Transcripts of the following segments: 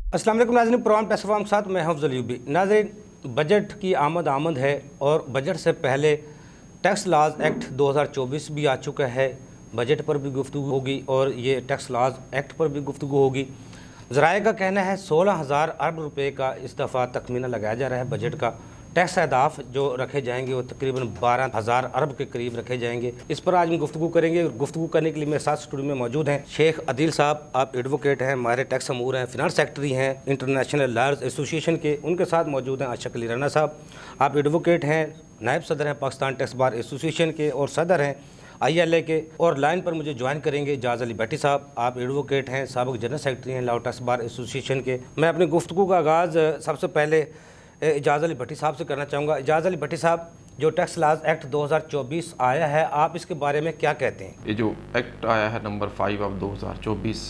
अस्सलाम वालेकुम नाज़रीन, प्रोग्राम प्लेटफॉर्म के साथ मैं हफ्ज़ अयूबी। नाज़रीन, बजट की आमद है और बजट से पहले टैक्स लॉज एक्ट 2024 भी आ चुका है। बजट पर भी गुफ्तगू होगी और ये टैक्स लॉज एक्ट पर भी गुफ्तगू होगी। ज़राए का कहना है 16,000 अरब रुपए का इस दफ़ा तखमीना लगाया जा रहा है बजट का। टैक्स अहदाफ जो रखे जाएंगे वो तकरीबन 12,000 अरब के करीब रखे जाएंगे। इस पर आज हम गुफ्तगू करेंगे। गुफ्तगू करने के लिए मेरे साथ स्टूडियो में मौजूद हैं शेख अदील साहब। आप एडवोकेट हैं, माहिर टैक्स अमूर हैं, फिनांस सेक्रेटरी हैं इंटरनेशनल लॉयर्स एसोसिएशन के। उनके साथ मौजूद हैं आशिक अली राना साहब। आप एडवोकेट हैं, नायब सदर हैं पाकिस्तान टैक्स बार एसोसिएशन के और सदर हैं ILA के। और लाइन पर मुझे ज्वाइन करेंगे एजाज़ अली भट्टी साहब। आप एडवोकेट हैं, साबिक जनरल सेक्रेटरी हैं लॉ टैक्स बार एसोसिएशन के। मैं अपनी गुफ्तगू का आगाज़ सबसे पहले एजाज़ अली भट्टी साहब से करना चाहूँगा। एजाज़ अली भट्टी साहब, जो टैक्स लॉज एक्ट 2024 आया है, आप इसके बारे में क्या कहते हैं? ये जो एक्ट आया है नंबर 5 ऑफ 2024,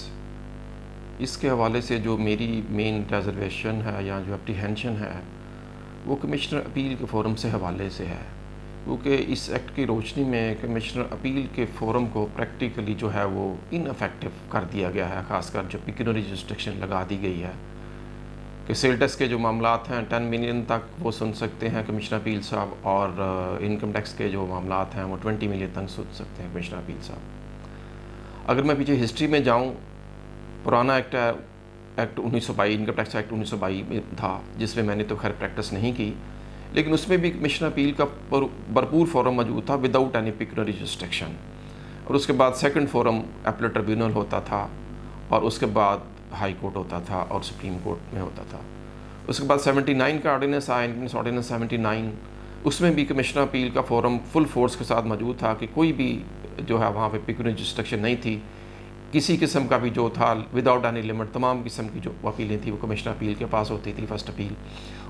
इसके हवाले से जो मेरी मेन रिजर्वेशन है या जो एप्रीहेंशन है वो कमिश्नर अपील के फोरम से हवाले से है, क्योंकि इस एक्ट की रोशनी में कमिश्नर अपील के फोरम को प्रैक्टिकली जो है वो इनफेक्टिव कर दिया गया है। ख़ासकर जो पिक्यूनरी रिस्ट्रिक्शन लगा दी गई है कि सेल टैक्स के जो मामलात हैं 10 मिलियन तक वो सुन सकते हैं कमिश्नर अपील साहब, और इनकम टैक्स के जो मामलात हैं वो 20 मिलियन तक सुन सकते हैं कमिश्नर अपील साहब। अगर मैं पीछे हिस्ट्री में जाऊं, पुराना एक्ट 1922 इनकम टैक्स एक्ट 1922 में था, जिसमें मैंने तो खैर प्रैक्टिस नहीं की, लेकिन उसमें भी कमिश्नर अपील का भरपूर फोरम मौजूद था विदाउट एनी पिक्यूनरी रिस्ट्रिक्शन। और उसके बाद सेकंड फोरम अपीलेट ट्रिब्यूनल होता था, और उसके बाद हाई कोर्ट होता था और सुप्रीम कोर्ट में होता था। उसके बाद 79 का ऑर्डिनेंस आया, ऑर्डिनेंस 79, उसमें भी कमिश्नर अपील का फोरम फुल फोर्स के साथ मौजूद था कि कोई भी जो है वहाँ पे पिक्यूनरी रिस्ट्रिक्शन नहीं थी। किसी किस्म का भी जो था विदाउट एनी लिमिट तमाम किस्म की जो अपीलें थी वो कमिश्नर अपील के पास होती थी, फर्स्ट अपील,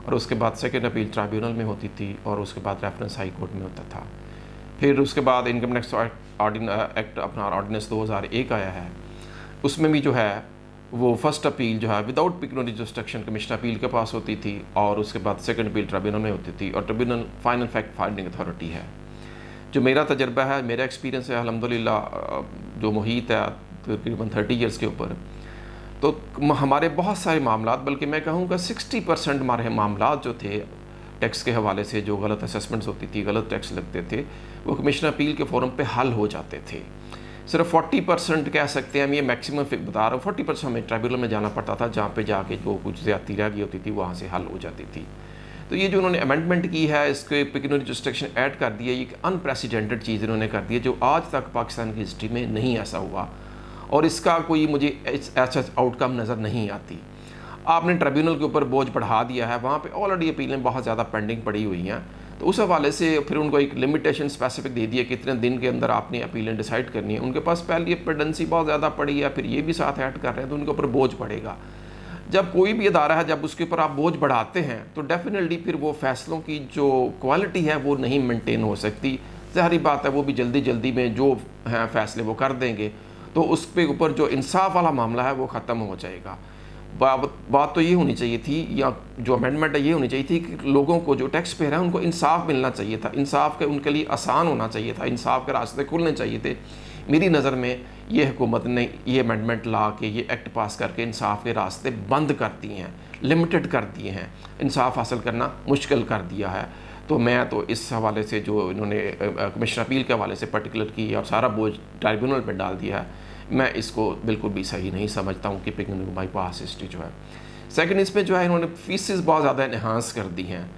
और उसके बाद सेकेंड अपील ट्राइब्यूनल में होती थी, और उसके बाद रेफरेंस हाई कोर्ट में होता था। फिर उसके बाद इनकम टैक्स एक्ट अपना ऑर्डिनेंस 2001 आया है, उसमें भी जो है वो फर्स्ट अपील जो है without pecuniary restriction commissioner appeal के पास होती थी, और उसके बाद सेकंड अपील ट्रिब्यूनल में होती थी, और tribunal final fact finding authority है। जो मेरा तजर्बा है, मेरा एक्सपीरियंस है अल्हम्दुलिल्लाह, जो मुहीत है तकरीबन 30 ईयर्स के ऊपर, तो हमारे बहुत सारे मामलात, बल्कि मैं कहूँगा 60% हमारे मामलात जो थे टैक्स के हवाले से, जो गलत असेसमेंट्स होती थी, गलत टैक्स लगते थे, वो कमिश्नर अपील के फोरम पे हल हो जाते थे। सिर्फ 40% कह सकते हैं, हम ये मैक्सिमम बता रहा हूँ, 40% हमें ट्राइब्यूनल में जाना पड़ता था, जहाँ पे जाके जो कुछ ज़्यादती रह गई होती थी वहाँ से हल हो जाती थी। तो ये जो उन्होंने अमेंडमेंट की है, इसके पिक्यूनरी रिस्ट्रिक्शन ऐड कर दिया, ये एक अनप्रेसिडेंटेड चीज़ इन्होंने कर दी है, जो आज तक पाकिस्तान की हिस्ट्री में नहीं ऐसा हुआ, और इसका कोई मुझे ऐसा आउटकम नज़र नहीं आती। आपने ट्रिब्यूनल के ऊपर बोझ बढ़ा दिया है, वहाँ पे ऑलरेडी अपीलें बहुत ज़्यादा पेंडिंग पड़ी हुई हैं, तो उस हवाले से फिर उनको एक लिमिटेशन स्पेसिफिक दे दिया कि इतने दिन के अंदर आपने अपीलें डिसाइड करनी है। उनके पास पहले पेंडेंसी बहुत ज़्यादा पड़ी है, फिर ये भी साथ ऐड कर रहे हैं, तो उनके ऊपर बोझ पड़ेगा। जब कोई भी अदारा है, जब उसके ऊपर आप बोझ बढ़ाते हैं तो डेफिनेटली फिर वो फैसलों की जो क्वालिटी है वो नहीं मेनटेन हो सकती। ज़ाहिर बात है वो भी जल्दी जल्दी में जो हैं फैसले वो कर देंगे, तो उस पे ऊपर जो इंसाफ वाला मामला है वो ख़त्म हो जाएगा। बात तो ये होनी चाहिए थी, या जो अमेंडमेंट है ये होनी चाहिए थी कि लोगों को, जो टैक्स पेयर है, उनको इंसाफ मिलना चाहिए था, इंसाफ के उनके लिए आसान होना चाहिए था, इंसाफ के रास्ते खुलने चाहिए थे। मेरी नज़र में ये हुकूमत ने ये अमेंडमेंट ला के, ये एक्ट पास करके इंसाफ के रास्ते बंद कर दिए हैं, लिमिटेड कर दिए हैं, इंसाफ हासिल करना मुश्किल कर दिया है। तो मैं तो इस हवाले से जो इन्होंने कमिश्नर अपील के हवाले से पर्टिकुलर की और सारा बोझ ट्राइब्यूनल पर डाल दिया है, मैं इसको बिल्कुल भी सही नहीं समझता हूँ कि पिक्यूनरी बाईपास हिस्ट्री जो है। सेकंड, इसमें जो है इन्होंने फीसेस बहुत ज़्यादा इन्हांस कर दी हैं,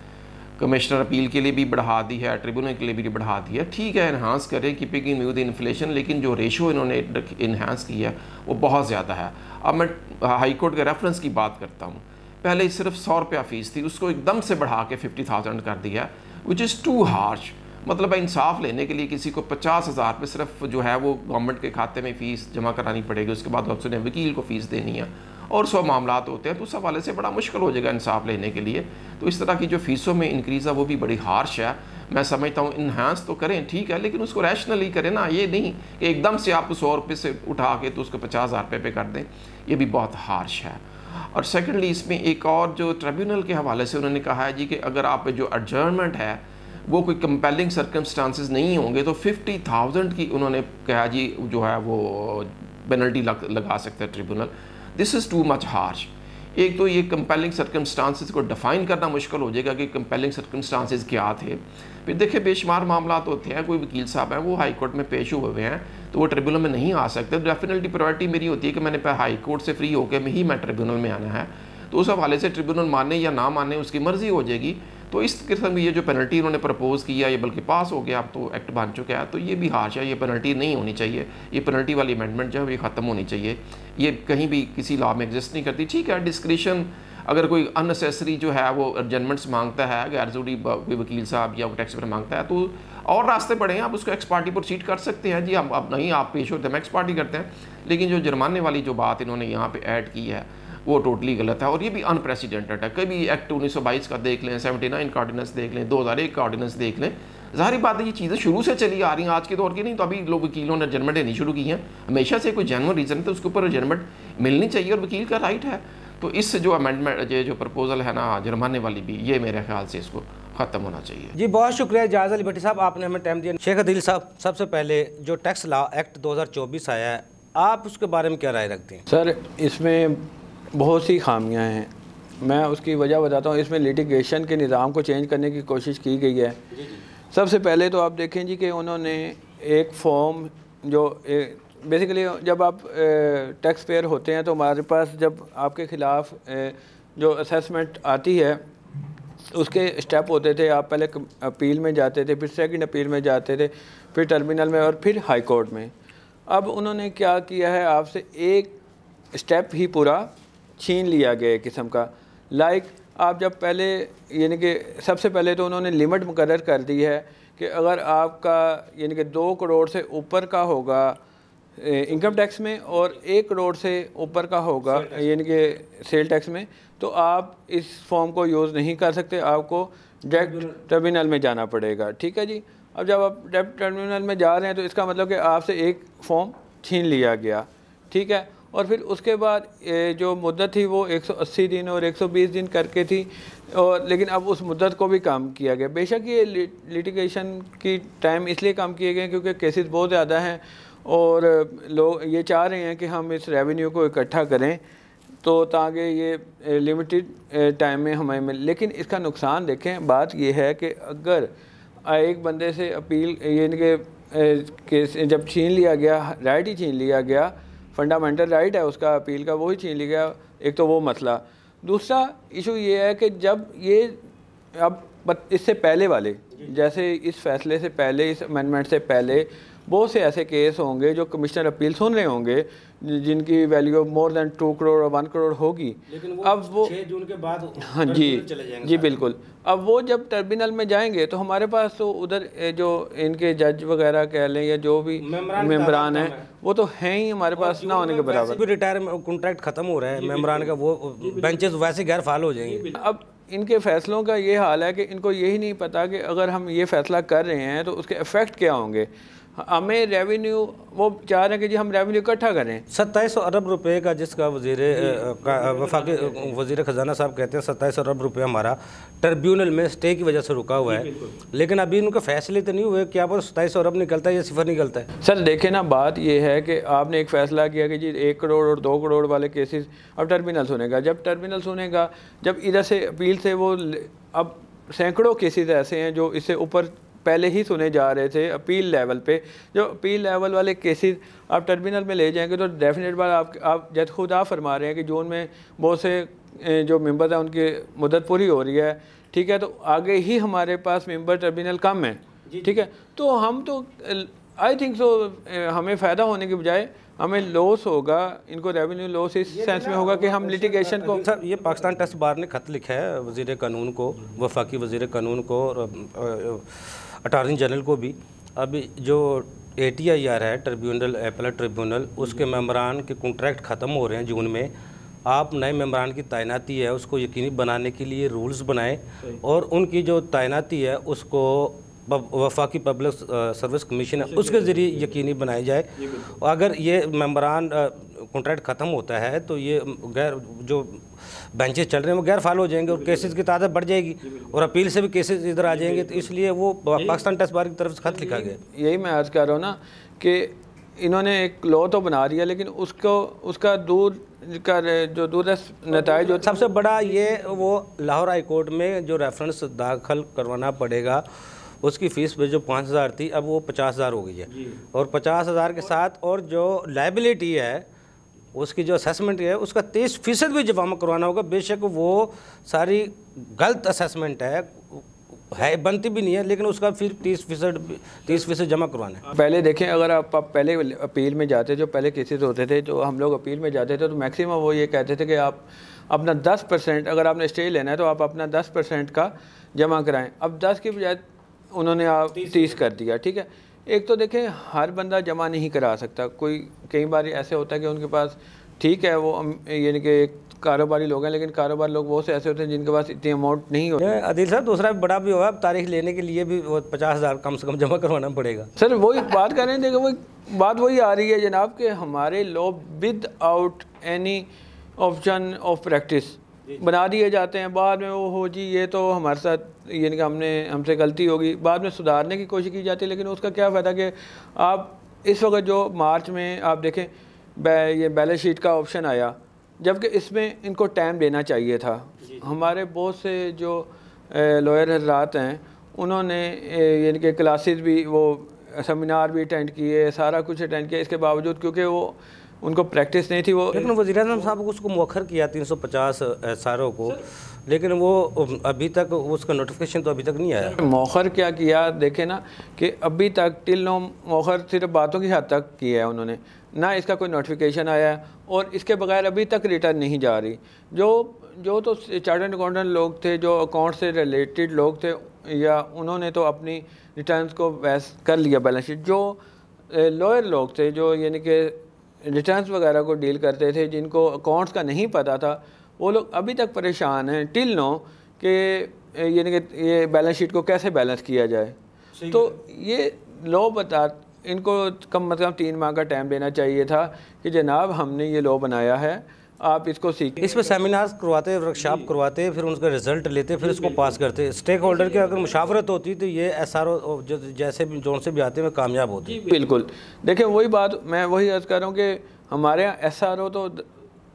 कमिश्नर अपील के लिए भी बढ़ा दी है, ट्रिब्यूनल के लिए भी बढ़ा दी है। ठीक है, इन्हांस करें कीपिंग विद इन्फ्लेशन, लेकिन जो रेशो इन्होंने इन्हांस की है वो बहुत ज़्यादा है। अब मैं हाई कोर्ट के रेफरेंस की बात करता हूँ, पहले सिर्फ 100 रुपया फ़ीस थी, उसको एकदम से बढ़ा के 50,000 कर दिया, विच इज़ टू हार्श। मतलब इंसाफ लेने के लिए किसी को 50,000 पे सिर्फ जो है वो गवर्नमेंट के खाते में फ़ीस जमा करानी पड़ेगी, उसके बाद उसने वकील को फ़ीस देनी है, और 100 मामलात होते हैं, तो उस हवाले से बड़ा मुश्किल हो जाएगा इंसाफ लेने के लिए। तो इस तरह की जो फ़ीसों में इंक्रीज़ है वो भी बड़ी हार्श है। मैं समझता हूँ इन्हांस तो करें, ठीक है, लेकिन उसको रैशनली करें ना, ये नहीं कि एकदम से आप 100 रुपये से उठा के तो उसको 50,000 रुपये पे कर दें, ये भी बहुत हार्श है। और सेकेंडली, इसमें एक और जो ट्रिब्यूनल के हवाले से उन्होंने कहा है जी कि अगर आप जो एडजर्नमेंट है वो कोई कंपेलिंग सर्कमस्टांसेस नहीं होंगे तो 50,000 की उन्होंने कहा जी जो है वो पेनल्टी लगा सकता है tribunal. This is too much harsh. एक तो ये कंपेलिंग सर्कमस्टांसिस को डिफ़ाइन करना मुश्किल हो जाएगा कि कंपेलिंग सर्कमस्टांसिस क्या थे। फिर देखिए बेशुमार मामला होते हैं, कोई वकील साहब हैं वो हाई कोर्ट में पेश हुए हुए हैं तो वो ट्रिब्यूनल में नहीं आ सकते। डेफिनेटली प्रायोरिटी मेरी होती है कि मैंने हाई कोर्ट से फ्री होकर ही मैं ट्रिब्यूनल में आना है, तो उस हवाले से ट्रिब्यूनल माने या ना माने उसकी मर्जी हो जाएगी। तो इस किस्म की ये जो पेनल्टी उन्होंने प्रपोज़ किया ये बल्कि पास हो गया, अब तो एक्ट बन चुका है, तो ये भी हाश है, ये पेनल्टी नहीं होनी चाहिए। ये पेनल्टी वाली अमेंडमेंट जो है ये ख़त्म होनी चाहिए, ये कहीं भी किसी लॉ में एग्जिस्ट नहीं करती। ठीक है, डिस्क्रिशन अगर कोई अननेसेसरी जो है वो अर्जेंटमेंट्स मांगता है, गैर ज़रूरी कोई वकील साहब या टैक्स पेयर मांगता है, तो और रास्ते पड़े हैं, आप उसको एक्स पार्टी प्रोसीड कर सकते हैं जी। हम अब नहीं आप पेश होते हम एक्स पार्टी करते हैं, लेकिन जो जुर्माने वाली जो बात इन्होंने यहाँ पे ऐड की है वो टोटली गलत है और ये भी अनप्रेसिडेंटेड है। कभी एक्ट 1922 का देख लें, 79 का ऑर्डिनेंस देख लें, 2001 का ऑर्डिनेंस देख लें, ज़ाहिर बात है ये चीज़ें शुरू से चली आ रही हैं, आज के दौर की नहीं। तो अभी लोग वकीलों ने एडजमेंट देनी शुरू की हैं, हमेशा से कोई जेन्युइन रीज़न है तो उसके ऊपर एडजमेंट मिलनी चाहिए और वकील का राइट है। तो इस जो अमेंडमेंट जो प्रपोजल है ना जुर्माने वाली भी, ये मेरे ख्याल से इसको ख़त्म होना चाहिए। जी बहुत शुक्रिया जायज़ अली भट्टी साहब, आपने हमें टाइम दिया। शेख अदील साहब, सबसे पहले जो टैक्स लॉ एक्ट 2024 आया है, आप उसके बारे में क्या राय रखते हैं? सर इसमें बहुत सी खामियां हैं, मैं उसकी वजह बताता हूँ। इसमें लिटिगेशन के निज़ाम को चेंज करने की कोशिश की गई है। सबसे पहले तो आप देखें जी कि उन्होंने एक फॉर्म जो बेसिकली जब आप टैक्स पेयर होते हैं तो हमारे पास जब आपके ख़िलाफ़ जो असेसमेंट आती है उसके स्टेप होते थे। आप पहले अपील में जाते थे, फिर सेकंड अपील में जाते थे, फिर टर्मिनल में और फिर हाई कोर्ट में। अब उन्होंने क्या किया है, आपसे एक स्टेप ही पूरा छीन लिया गया एक किस्म का। लाइक आप जब पहले यानी कि सबसे पहले तो उन्होंने लिमिट मुकर्रर कर दी है कि अगर आपका यानी कि 2 करोड़ से ऊपर का होगा इनकम टैक्स में और 1 करोड़ से ऊपर का होगा यानी कि सेल टैक्स में, तो आप इस फॉर्म को यूज़ नहीं कर सकते, आपको डायरेक्ट टर्मिनल में जाना पड़ेगा। ठीक है जी। अब जब आप डायरेक्ट टर्मिनल में जा रहे हैं तो इसका मतलब कि आपसे एक फॉर्म छीन लिया गया। ठीक है। और फिर उसके बाद जो मुद्दत थी वो 180 दिन और 120 दिन करके थी, और लेकिन अब उस मुद्दत को भी कम किया गया। बेशक ये लिटिगेशन की टाइम इसलिए कम किए गए क्योंकि केसेस बहुत ज़्यादा हैं और लोग ये चाह रहे हैं कि हम इस रेवेन्यू को इकट्ठा करें तो ताकि ये लिमिटेड टाइम में हमें मिले। लेकिन इसका नुकसान देखें, बात यह है कि अगर एक बंदे से अपील यानी कि जब छीन लिया गया, राइट ही छीन लिया गया, फंडामेंटल राइट है उसका अपील का, वो ही छीन लिया, एक तो वो मसला। दूसरा इशू ये है कि जब ये अब इससे पहले वाले, जैसे इस फैसले से पहले, इस अमेंडमेंट से पहले बहुत से ऐसे केस होंगे जो कमिश्नर अपील सुन रहे होंगे जिनकी वैल्यू मोर देन 2 करोड़ और 1 करोड़ होगी। लेकिन वो अब वो 6 जून के बाद हाँ जी बिल्कुल। अब वो जब टर्मिनल में जाएंगे तो हमारे पास तो उधर जो इनके जज वगैरह कह लें या जो भी मेम्बरान हैं वो तो हैं ही हमारे पास ना होने के बराबर। रिटायरमेंट कॉन्ट्रैक्ट खत्म हो रहा है मेम्बरान का, वो बेंचेस वैसे गैर फाल हो जाएंगे। अब इनके फ़ैसलों का ये हाल है कि इनको यही नहीं पता कि अगर हम ये फ़ैसला कर रहे हैं तो उसके इफ़ेक्ट क्या होंगे। हमें रेवेन्यू, वो चाह रहे हैं कि जी हम रेवेन्यू इकट्ठा करें। 27 अरब रुपए का, जिसका वफाकी वज़ीर ख़जाना साहब कहते हैं 27 अरब रुपए हमारा ट्रिब्यूनल में स्टे की वजह से रुका हुआ है, लेकिन अभी उनके फैसले तो नहीं हुए। क्या वो 27 अरब निकलता है या सिफर निकलता है? सर देखें ना, बात यह है कि आपने एक फ़ैसला किया कि जी 1 करोड़ और 2 करोड़ वाले केसेस अब टर्मिनल सुनेगा। जब टर्मिनल सुनेगा, जब इधर से अपील से वो, अब सैकड़ों केसेस ऐसे हैं जो इससे ऊपर पहले ही सुने जा रहे थे अपील लेवल पे। जो अपील लेवल वाले केसेस आप टर्मिनल में ले जाएंगे तो डेफिनेट बात आप जैसे खुद आप फरमा रहे हैं कि जून में बहुत से जो मेंबर हैं उनकी मुद्दत पूरी हो रही है। ठीक है, तो आगे ही हमारे पास मेंबर टर्मिनल कम है। ठीक है, तो हम तो आई थिंक सो हमें फ़ायदा होने के बजाय हमें लॉस होगा, इनको रेवेन्यू लॉस इस सेंस में होगा कि हम लिटिगेशन को। सर ये पाकिस्तान टैक्स बार ने ख़त लिखा है वज़ीर कानून को, वफाकी वज़ीर कानून को और अटॉर्नी जनरल को भी। अभी जो ATIR है, ट्रिब्यूनल एपलेट ट्रिब्यूनल, उसके मेम्बरान के कॉन्ट्रैक्ट ख़त्म हो रहे हैं जून में। आप नए मेम्बरान की तैनाती है उसको यकीनी बनाने के लिए रूल्स बनाएं और उनकी जो तैनाती है उसको वफाकी पब्लिक सर्विस कमीशन है उसके ज़रिए यकीनी बनाई जाए। अगर ये मेम्बरान कॉन्ट्रैक्ट ख़त्म होता है तो ये गैर जो बेंचेस चल रहे हैं वो गैर फाल हो जाएंगे और केसेस की तादाद बढ़ जाएगी और अपील से भी केसेस इधर आ जाएंगे। तो इसलिए वो पाकिस्तान टैक्स बार की तरफ से खत लिखा गया। यही मैं अर्ज़ कर रहा हूँ ना कि इन्होंने एक लॉ तो बना दिया, लेकिन उसका दूर का जो दूरस्थ नताइज जो सबसे बड़ा ये वो लाहौर हाई कोर्ट में जो रेफरेंस दाखिल करवाना पड़ेगा, उसकी फ़ीस जो 5,000 थी अब वो 50,000 हो गई है, और 50,000 के साथ और जो लाइबिलिटी है उसकी जो असेसमेंट है उसका 30% भी जमा करवाना होगा। बेशक वो सारी गलत असेसमेंट है बनती भी नहीं है, लेकिन उसका फिर 30% जमा करवाना है। पहले देखें, अगर आप पहले अपील में जाते, जो पहले केसेस होते थे, जो हम लोग अपील में जाते थे, तो मैक्सिमम वो ये कहते थे कि आप अपना 10%, अगर आपने स्टे लेना है तो आप अपना 10% का जमा कराएं। अब 10 की बजाय उन्होंने आप 30 कर दिया। ठीक है, एक तो देखें हर बंदा जमा नहीं करा सकता, कोई कई बार ऐसे होता है कि उनके पास, ठीक है वो यानी कि कारोबारी लोग हैं, लेकिन कारोबारी लोग बहुत से ऐसे होते हैं जिनके पास इतनी अमाउंट नहीं होती। आदिल साहब दूसरा बड़ा भी होगा, अब तारीख लेने के लिए भी 50,000 कम से कम जमा करवाना पड़ेगा। सर वही बात कर रहे हैं, देखो वही बात वही आ रही है जनाब कि हमारे law with out any option of practice बना दिए जाते हैं। बाद में वो हो जी ये तो हमारे साथ यानी कि हमसे गलती होगी, बाद में सुधारने की कोशिश की जाती है, लेकिन उसका क्या फ़ायदा कि आप इस वक्त जो मार्च में आप देखें ये बैलेंस शीट का ऑप्शन आया, जबकि इसमें इनको टाइम देना चाहिए था। हमारे बहुत से जो लॉयर हजरात हैं उन्होंने यानी कि क्लासेस भी, वो सेमिनार भी अटेंड किए, सारा कुछ अटेंड किया, इसके बावजूद क्योंकि वो उनको प्रैक्टिस नहीं थी, वो लेकिन वज़ीर-ए-आज़म साहब उसको मौखर किया 350 एसआरओ को, लेकिन वो अभी तक उसका नोटिफिकेशन तो अभी तक नहीं आया। मौखर क्या किया देखें ना कि अभी तक टिल नो मौखर सिर्फ बातों की हद तक किया है उन्होंने, ना इसका कोई नोटिफिकेशन आया है, और इसके बगैर अभी तक रिटर्न नहीं जा रही। जो तो चार्टर्ड अकाउंटेंट लोग थे, जो अकाउंट से रिलेटेड लोग थे, या उन्होंने तो अपनी रिटर्न्स को वैस कर लिया बैलेंस शीट। जो लॉयर लोग थे, जो यानी कि रिटर्न्स वगैरह को डील करते थे, जिनको अकाउंट्स का नहीं पता था, वो लोग अभी तक परेशान हैं टिल नो कि यानी कि ये बैलेंस शीट को कैसे बैलेंस किया जाए। तो ये लॉ बता, इनको कम से कम 3 माह का टाइम देना चाहिए था कि जनाब हमने ये लॉ बनाया है, आप इसको सीखें। इस पर सेमिनार्स करवाते, वर्कशॉप करवाते, फिर उनका रिजल्ट लेते, फिर इसको पास करते। स्टेक होल्डर की अगर मुशावरत होती तो ये एसआरओ जैसे भी जोन से भी आते हैं कामयाब होते। बिल्कुल, देखिए वही बात मैं वही अर्ज़ कर रहा हूँ कि हमारे यहाँ एसआरओ तो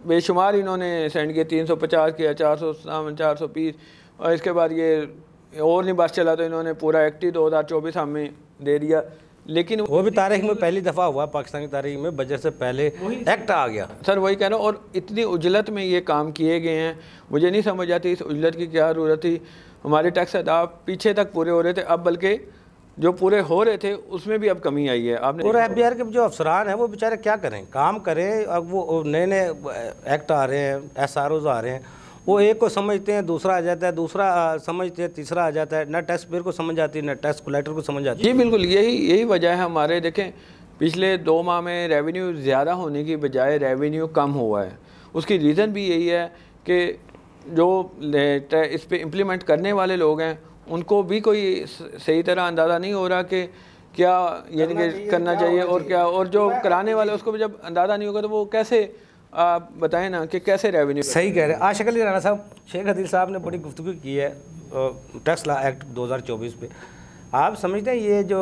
बेशुमार इन्होंने सेंड किए, 350 किया, 420, और इसके बाद ये और नहीं बस चला तो इन्होंने पूरा एक्ट ही 2024 हमें दे दिया। लेकिन वो भी तारीख में पहली दफ़ा हुआ पाकिस्तानी तारीख में, बजट से पहले एक्ट आ गया। सर वही कह रहा हूँ, और इतनी उजलत में ये काम किए गए हैं, मुझे नहीं समझ आती इस उजलत की क्या ज़रूरत थी। हमारे टैक्स अदा पीछे तक पूरे हो रहे थे, अब बल्कि जो पूरे हो रहे थे उसमें भी अब कमी आई है। आपने और FBI के जो अफसरान हैं वो बेचारे क्या करें, काम करें। अब वो नए नए एक्ट आ रहे हैं, SROs आ रहे हैं, वो एक को समझते हैं दूसरा आ जाता है, दूसरा समझते हैं तीसरा आ जाता है, ना टैक्स पेयर को समझ आती है ना टैक्स कलेक्टर को समझ आती है। जी बिल्कुल, यही वजह है हमारे। देखें पिछले 2 माह में रेवेन्यू ज़्यादा होने की बजाय रेवेन्यू कम हुआ है। उसकी रीज़न भी यही है कि जो इस पर इम्प्लीमेंट करने वाले लोग हैं उनको भी कोई सही तरह अंदाज़ा नहीं हो रहा कि क्या यानी कि करना चाहिए और क्या, और जो कराने वाले उसको भी जब अंदाज़ा नहीं होगा तो वो कैसे, आप बताएं ना कि कैसे रेवेन्यू। सही कह रहे हैं आशिक अली राणा साहब। शेख हदील साहब ने बड़ी गुफ्तगू की है टैक्स लॉ एक्ट 2024 पे। आप समझते हैं ये जो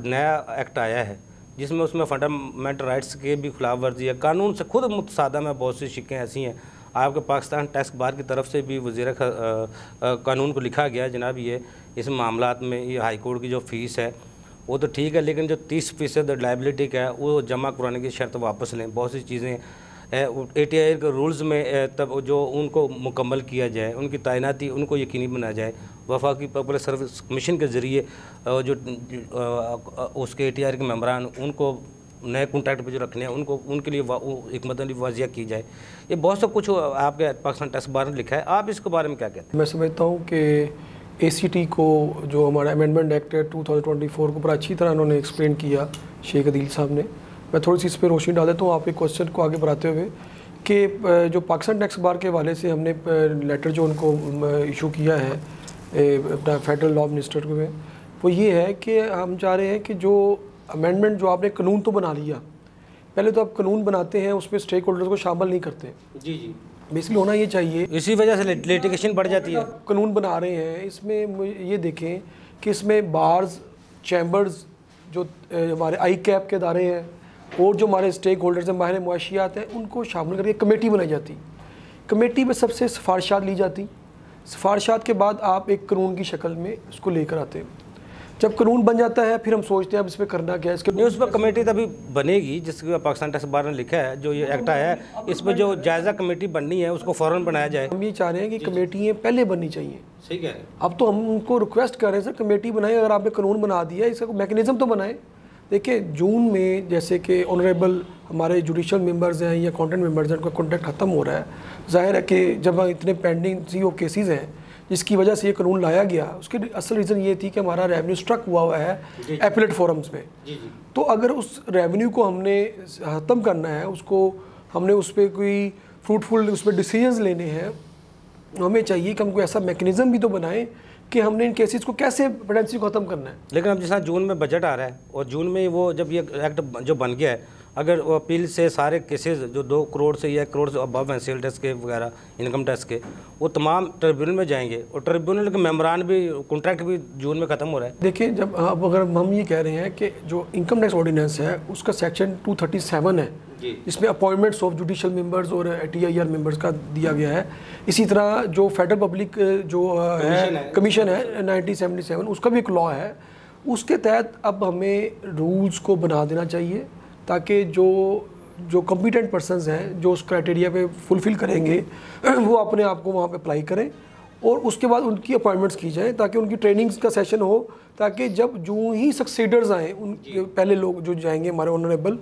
नया एक्ट आया है जिसमें उसमें फंडामेंटल राइट्स के भी खिलाफ वर्जी है, कानून से खुद मुतसादम है, बहुत सी शिकें ऐसी हैं। आपके पाकिस्तान टैक्स बार की तरफ से भी वज़ीर कानून को लिखा गया जनाब ये इस मामलात में ये हाई कोर्ट की जो फ़ीस है वो तो ठीक है, लेकिन जो 30% लाइबिलिटी का है वो जमा कराने की शर्त वापस लें। बहुत सी चीज़ें ATI के रूल्स में तब जो उनको मुकम्मल किया जाए, उनकी तैनाती उनको यकीनी बनाया जाए। वफाकी पब्लिक सर्विस कमीशन के ज़रिए जो उसके ATI के मेंबरान उनको नए कॉन्ट्रैक्ट पे जो रखने हैं उनको उनके लिए हिकमत अमली वाजिया की जाए। ये बहुत सब कुछ आपके पाकिस्तान टैक्स बार ने लिखा है, आप इसके बारे में क्या कहते हैं? मैं समझता हूँ कि ACT को जो हमारा अमेंडमेंट एक्ट है 2024 को बड़ा अच्छी तरह उन्होंने एक्सप्लेन किया शेख अदील साहब ने। मैं थोड़ी सी इस पर रोशनी डाल देता हूँ आपके क्वेश्चन को आगे बढ़ाते हुए कि जो पाकिस्तान टैक्स बार के हवाले से हमने लेटर जो उनको इशू किया है अपना फेडरल लॉ मिनिस्टर को, वो ये है कि हम चाह रहे हैं कि जो अमेंडमेंट जो आपने कानून तो बना लिया, पहले तो आप कानून बनाते हैं उसमें स्टेक होल्डर्स को शामिल नहीं करते। जी जी, बेसिकली होना ये चाहिए, इसी वजह से लिटिगेशन बढ़ जाती है। कानून बना रहे हैं इसमें ये देखें कि इसमें बार्स, चैम्बर्स, जो हमारे ICAP के इदारे हैं, और जो हमारे स्टेक होल्डर्स हैं, माहिर मुआशियात हैं, उनको शामिल करके कमेटी बनाई जाती। कमेटी में सबसे सिफारिशात ली जाती। सिफारिशात के बाद आप एक कानून की शक्ल में उसको लेकर आते हैं। जब कानून बन जाता है फिर हम सोचते हैं अब इस पर करना क्या है। इसके न्यूज़ पर कमेटी तभी बनेगी जिसके पाकिस्तान टैक्स बार ने लिखा है, जो ये एक्ट आया है, इस पर जो जायज़ा कमेटी बननी है उसको फ़ौरन बनाया जाए। हम ये चाह रहे हैं कि कमेटियाँ पहले बननी चाहिए। सही कह रहे हैं। अब तो हम उनको रिक्वेस्ट कर रहे हैं, सर कमेटी बनाए, अगर आपने कानून बना दिया इसका कोई मैकेनिज़्म तो बनाए। देखिए जून में जैसे कि ऑनरेबल हमारे जुडिशल मेंबर्स हैं या कॉन्टेंट मेंबर्स हैं, उनका कॉन्ट्रैक्ट ख़त्म हो रहा है। ज़ाहिर है कि जब इतने पेंडिंग सीओ केसेस हैं जिसकी वजह से ये कानून लाया गया, उसकी असल रीज़न ये थी कि हमारा रेवेन्यू स्ट्रक हुआ है एपीलेट फोरम्स में। तो अगर उस रेवेन्यू को हमने ख़त्म करना है, उसको हमने उस पर कोई फ्रूटफुल उस पर डिसीजंस लेने हैं, हमें चाहिए कि हमको ऐसा मैकेनिज़्म भी तो बनाएं कि हमने इन केसेस को कैसे पेंडेंसी को ख़त्म करना है। लेकिन अब जैसा जून में बजट आ रहा है और जून में वो जब ये एक्ट जो बन गया है, अगर वो अपील से सारे केसेस जो 2 करोड़ से या 1 करोड़ से अबव हैं सेल टैक्स के वगैरह इनकम टैक्स के, वो तमाम ट्रिब्यूनल में जाएंगे और ट्रिब्यूनल के मेम्बरान भी कॉन्ट्रैक्ट भी जून में ख़त्म हो रहा है। देखिए जब अब अगर हम ये कह रहे हैं कि जो इनकम टैक्स ऑर्डिनेंस है उसका सेक्शन 237 है, इसमें अपॉइंटमेंट्स ऑफ जुडिशल मेंबर्स और TIR मेंबर्स का दिया गया है। इसी तरह जो फेडरल पब्लिक जो कमीशन है 1977, उसका भी एक लॉ है। उसके तहत अब हमें रूल्स को बना देना चाहिए ताकि जो कॉम्पिटेंट पर्सनस हैं जो उस क्राइटेरिया पे फुलफ़िल करेंगे वो अपने आप को वहाँ पे अप्लाई करें और उसके बाद उनकी अपॉइंटमेंट्स की जाएँ ताकि उनकी ट्रेनिंग्स का सेशन हो, ताकि जब जो ही सक्सीडर्स आएँ उनके पहले लोग जो जाएंगे हमारे ऑनरेबल,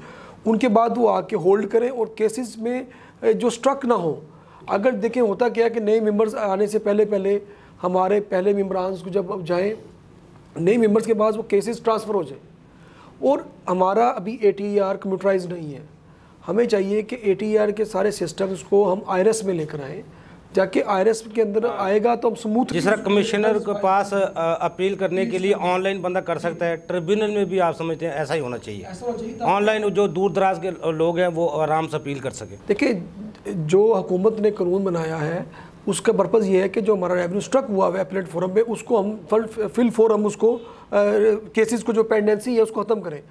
उनके बाद वो आके होल्ड करें और केसेस में जो स्ट्रक ना हो। अगर देखें होता क्या है कि नए मेंबर्स आने से पहले हमारे पहले मेम्बरान को जब जाएँ, नए मेंबर्स के पास वो केसेस ट्रांसफ़र हो जाए और हमारा अभी ATR कंप्यूटराइज नहीं है। हमें चाहिए कि ATR के सारे सिस्टम्स को हम IRS में लेकर आएँ, जाके IRS के अंदर आएगा तो हम स्मूथ। जिस तरह कमिश्नर के पास अपील करने के लिए ऑनलाइन बंदा कर सकता है, ट्रिब्यूनल में भी आप समझते हैं ऐसा ही होना चाहिए। ऑनलाइन जो दूर दराज के लोग हैं वो आराम से अपील कर सके। देखिए जो हुकूमत ने कानून बनाया है उसका पर्पज़ ये है कि जो हमारा रेवेन्यू स्ट्रक हुआ है एपीलेट फोरम में, उसको हम फिल फोरम उसको केसेस को जो पेंडेंसी है उसको ख़त्म करें।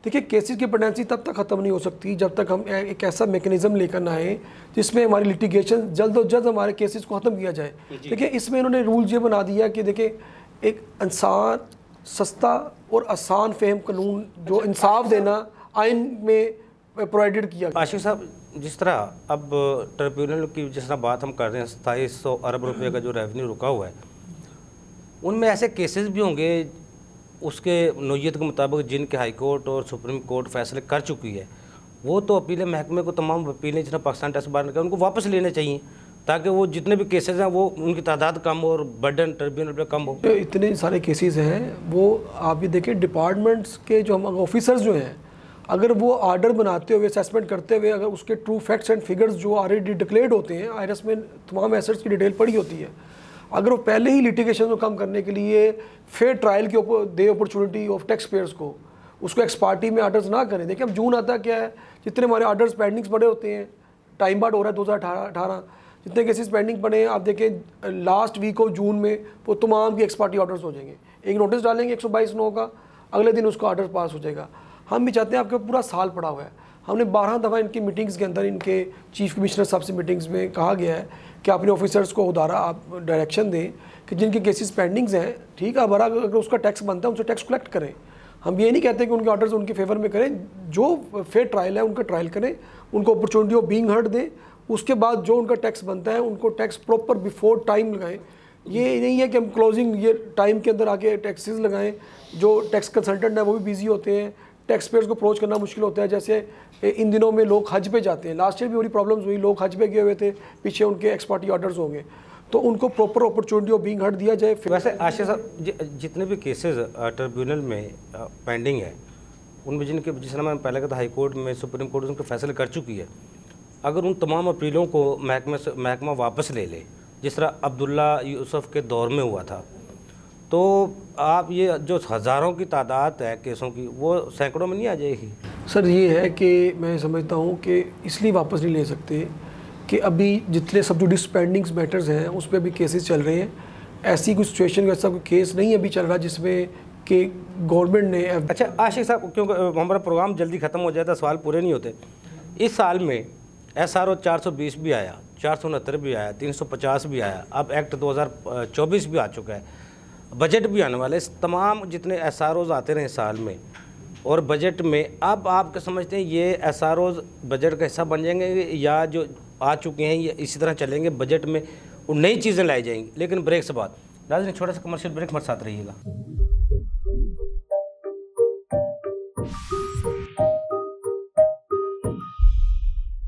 देखिए केसेस की पेंडेंसी तब तक ख़त्म नहीं हो सकती जब तक हम एक ऐसा मैकेनिज़्म लेकर ना आए जिसमें हमारी लिटिगेशन जल्द अज जल्द हमारे केसेस को ख़त्म किया जाए। देखिए इसमें इन्होंने रूल ये बना दिया कि देखिए एक आसान, सस्ता और आसान फहम कानून जो इंसाफ देना आइन में प्रोवाइडेड किया। आशिक साहब, जिस तरह अब ट्रिब्यूनल की जिस तरह बात हम कर रहे हैं 2700 अरब रुपए का जो रेवेन्यू रुका हुआ है, उनमें ऐसे केसेस भी होंगे उसके नोयत के मुताबिक जिनके हाई कोर्ट और सुप्रीम कोर्ट फैसले कर चुकी है, वो तो अपील महकमे को तमाम अपीलें जिस तरह पाकिस्तान टैक्स बार ने उनको वापस लेने चाहिए ताकि वो जितने भी केसेस हैं वो उनकी तादाद कम हो और बर्डन ट्रिब्यूनल पे कम हो। इतने सारे केसेस हैं, वो आप ये देखें डिपार्टमेंट्स के जो हम ऑफिसर्स जो हैं, अगर वो आर्डर बनाते हुए असेसमेंट करते हुए अगर उसके ट्रू फैक्ट्स एंड फिगर्स जो ऑलरेडी डिक्लेयर्ड होते हैं, IRS में तमाम एसेट्स की डिटेल पड़ी होती है, अगर वो पहले ही लिटिगेशन को कम करने के लिए फेयर ट्रायल के ऊपर दे अपॉर्चुनिटी ऑफ टैक्स पेयर्स को, उसको एक्स पार्टी में आर्डर्स ना करें। देखिए अब जून आता क्या है, जितने हमारे आर्डर्स पेंडिंग्स पड़े होते हैं, टाइम बाद हो रहा है 2018, जितने केसेस पेंडिंग पड़े हैं आप देखें लास्ट वीक ऑफ जून में वो तमाम की एक्स पार्टी ऑर्डर्स हो जाएंगे। एक नोटिस डालेंगे 122(9) का, अगले दिन उसका ऑर्डर पास हो जाएगा। हम भी चाहते हैं, आपका पूरा साल पड़ा हुआ है, हमने 12 दफ़ा इनकी मीटिंग्स के अंदर इनके चीफ कमिश्नर साहब से मीटिंग्स में कहा गया है कि अपने ऑफिसर्स को उदारा आप डायरेक्शन दें कि जिनके केसेस पेंडिंग्स हैं, ठीक है, अब अगर उसका टैक्स बनता है उनसे टैक्स कलेक्ट करें। हम ये नहीं कहते कि उनके ऑर्डर्स उनके फेवर में करें, जो फेयर ट्रायल है उनका ट्रायल करें, उनको अपॉर्चुनिटी ऑफ बीइंग हर्ड दें, उसके बाद जो उनका टैक्स बनता है उनको टैक्स प्रॉपर बिफोर टाइम लगाएं। ये नहीं है कि हम क्लोजिंग ये टाइम के अंदर आके टैक्सेस लगाएं। जो टैक्स कंसल्टेंट है वो भी बिजी होते हैं, टैक्स पेयर्स को अप्रोच करना मुश्किल होता है। जैसे इन दिनों में लोग हज पे जाते हैं, लास्ट ईयर भी बड़ी प्रॉब्लम्स हुई, लोग हज पे गए हुए थे, पीछे उनके एक्स पार्टी ऑर्डर्स होंगे, तो उनको proper opportunity of being heard दिया जाए। वैसे आशिक साहब, जितने भी केसेस ट्रिब्यूनल में पेंडिंग है, उनमें जिनके जिस तरह मैंने पहले कहा था हाई कोर्ट में, सुप्रीम कोर्ट उनके फैसले कर चुकी है, अगर उन तमाम अपीलों को महकमा वापस ले ले, जिस तरह अब्दुल्ला यूसुफ के दौर में हुआ था, तो आप ये जो हज़ारों की तादाद है केसों की, वो सैकड़ों में नहीं आ जाएगी? सर ये है कि मैं समझता हूँ कि इसलिए वापस नहीं ले सकते कि अभी जितने सब जुडिस पेंडिंग्स मैटर्स हैं उस पर भी केसेस चल रहे हैं। ऐसी कोई सिचुएशन, ऐसा कोई केस नहीं अभी चल रहा जिसमें कि गवर्नमेंट ने अच्छा आशिक साहब, क्योंकि हमारा प्रोग्राम जल्दी ख़त्म हो जाता है, सवाल पूरे नहीं होते। इस साल में SRO 420 भी आया, 469 भी आया, 350 भी आया, अब एक्ट 2024 भी आ चुका है, बजट भी आने वाला है। इस तमाम जितने SROs आते रहे साल में और बजट में, अब आप क्या समझते हैं ये SROs बजट का हिस्सा बन जाएंगे या जो आ चुके हैं ये इसी तरह चलेंगे, बजट में नई चीज़ें लाई जाएंगी? लेकिन ब्रेक से बाद नाज़रीन छोटा सा कमर्शियल ब्रेक, हमारे साथ रहिएगा।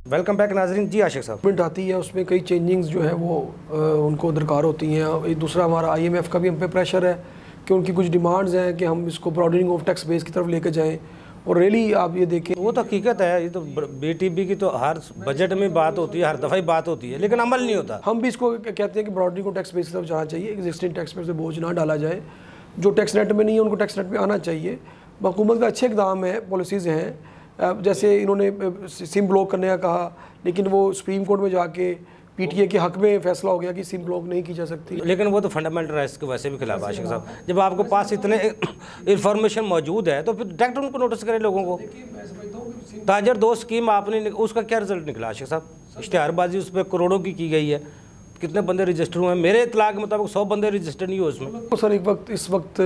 वेलकम बैक नाजरीन। जी आशिक साहब, गवर्नमेंट आती है उसमें कई चेंजिंग्स जो है वो उनको दरकार होती हैं। दूसरा हमारा IMF का भी हम पे प्रेशर है कि उनकी कुछ डिमांड्स हैं कि हम इसको ब्रॉडनिंग ऑफ टैक्स बेस की तरफ लेकर जाएं। और रियली आप ये देखें, वो तो हकीकत है, ये तो BTB की तो हर बजट में बात होती है, हर दफ़ा ही बात होती है, लेकिन अमल नहीं होता। हम भी इसको कहते हैं कि ब्रॉडनिंग ऑफ टैक्स बेस की तरफ जाना चाहिए, एग्जिस्टिंग टैक्स पे से बोझ ना डाला जाए। जो टैक्स नेट में नहीं है उनको टैक्स नेट में आना चाहिए। हुकूमत का अच्छे इकदाम है, पॉलिसीज़ हैं, जैसे इन्होंने सिम ब्लॉक करने का कहा, लेकिन वो सुप्रीम कोर्ट में जाके PTA के हक में फैसला हो गया कि सिम ब्लॉक नहीं की जा सकती। लेकिन वो तो फंडामेंटल राइट्स के वैसे भी खिलाफ आशिक साहब। जब आपके पास इतने इंफॉर्मेशन मौजूद है तो फिर डायरेक्ट उनको नोटिस करें लोगों को। ताजर दोस्त स्कीम आपने, उसका क्या रिजल्ट निकला आशिक साहब? इश्तिहारबाजी उस पर करोड़ों की गई है, कितने बंदे रजिस्टर हुए हैं? मेरे इतला के मुताबिक 100 बंदे रजिस्टर नहीं हुए उसमें। तो सर इस वक्त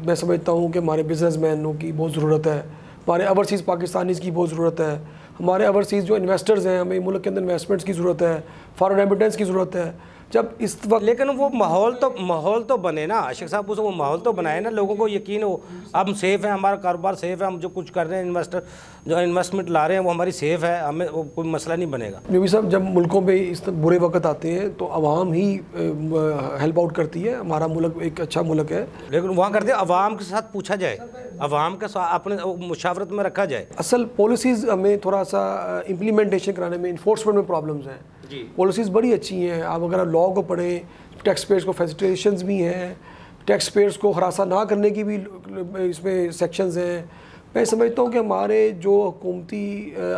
मैं समझता हूँ कि हमारे बिजनेसमैनों की बहुत ज़रूरत है, हमारे ओवरसीज़ पाकिस्तानीज़ की बहुत ज़रूरत है, हमारे ओवरसीज़ जो इन्वेस्टर्स हैं, हमें मुल्क के अंदर इन्वेस्टमेंट्स की ज़रूरत है, फॉरेन रेमिटेंस की ज़रूरत है। जब इस वक्त, लेकिन वो माहौल तो बने ना आशिक साहब, उसे वो माहौल तो बनाए ना, लोगों को यकीन हो अब हम सेफ़ हैं, हमारा कारोबार सेफ़ है, हम जो कुछ कर रहे हैं, जो इन्वेस्टमेंट ला रहे हैं वो हमारी सेफ़ है, हमें वो कोई मसला नहीं बनेगा। जो भी साहब, जब मुल्कों पे इस बुरे वक्त आते हैं तो आवाम ही हेल्प आउट करती है। हमारा मुल्क एक अच्छा मुल्क है, लेकिन वहाँ करते आवाम के साथ पूछा जाए, आवाम के साथ अपने मुशावरत में रखा जाए। असल पॉलिसीज़ हमें थोड़ा सा इम्प्लीमेंटेशन कराने में, इन्फोर्समेंट में प्रॉब्लम्स हैं। पॉलिसीज़ बड़ी अच्छी हैं, आप अगर लॉ को पढ़ें, टैक्स पेयर्स को फैसिलिटेशंस भी हैं, टैक्स पेयर्स को हरासा ना करने की भी इसमें सेक्शंस हैं। मैं समझता हूँ कि हमारे जो हुकूमती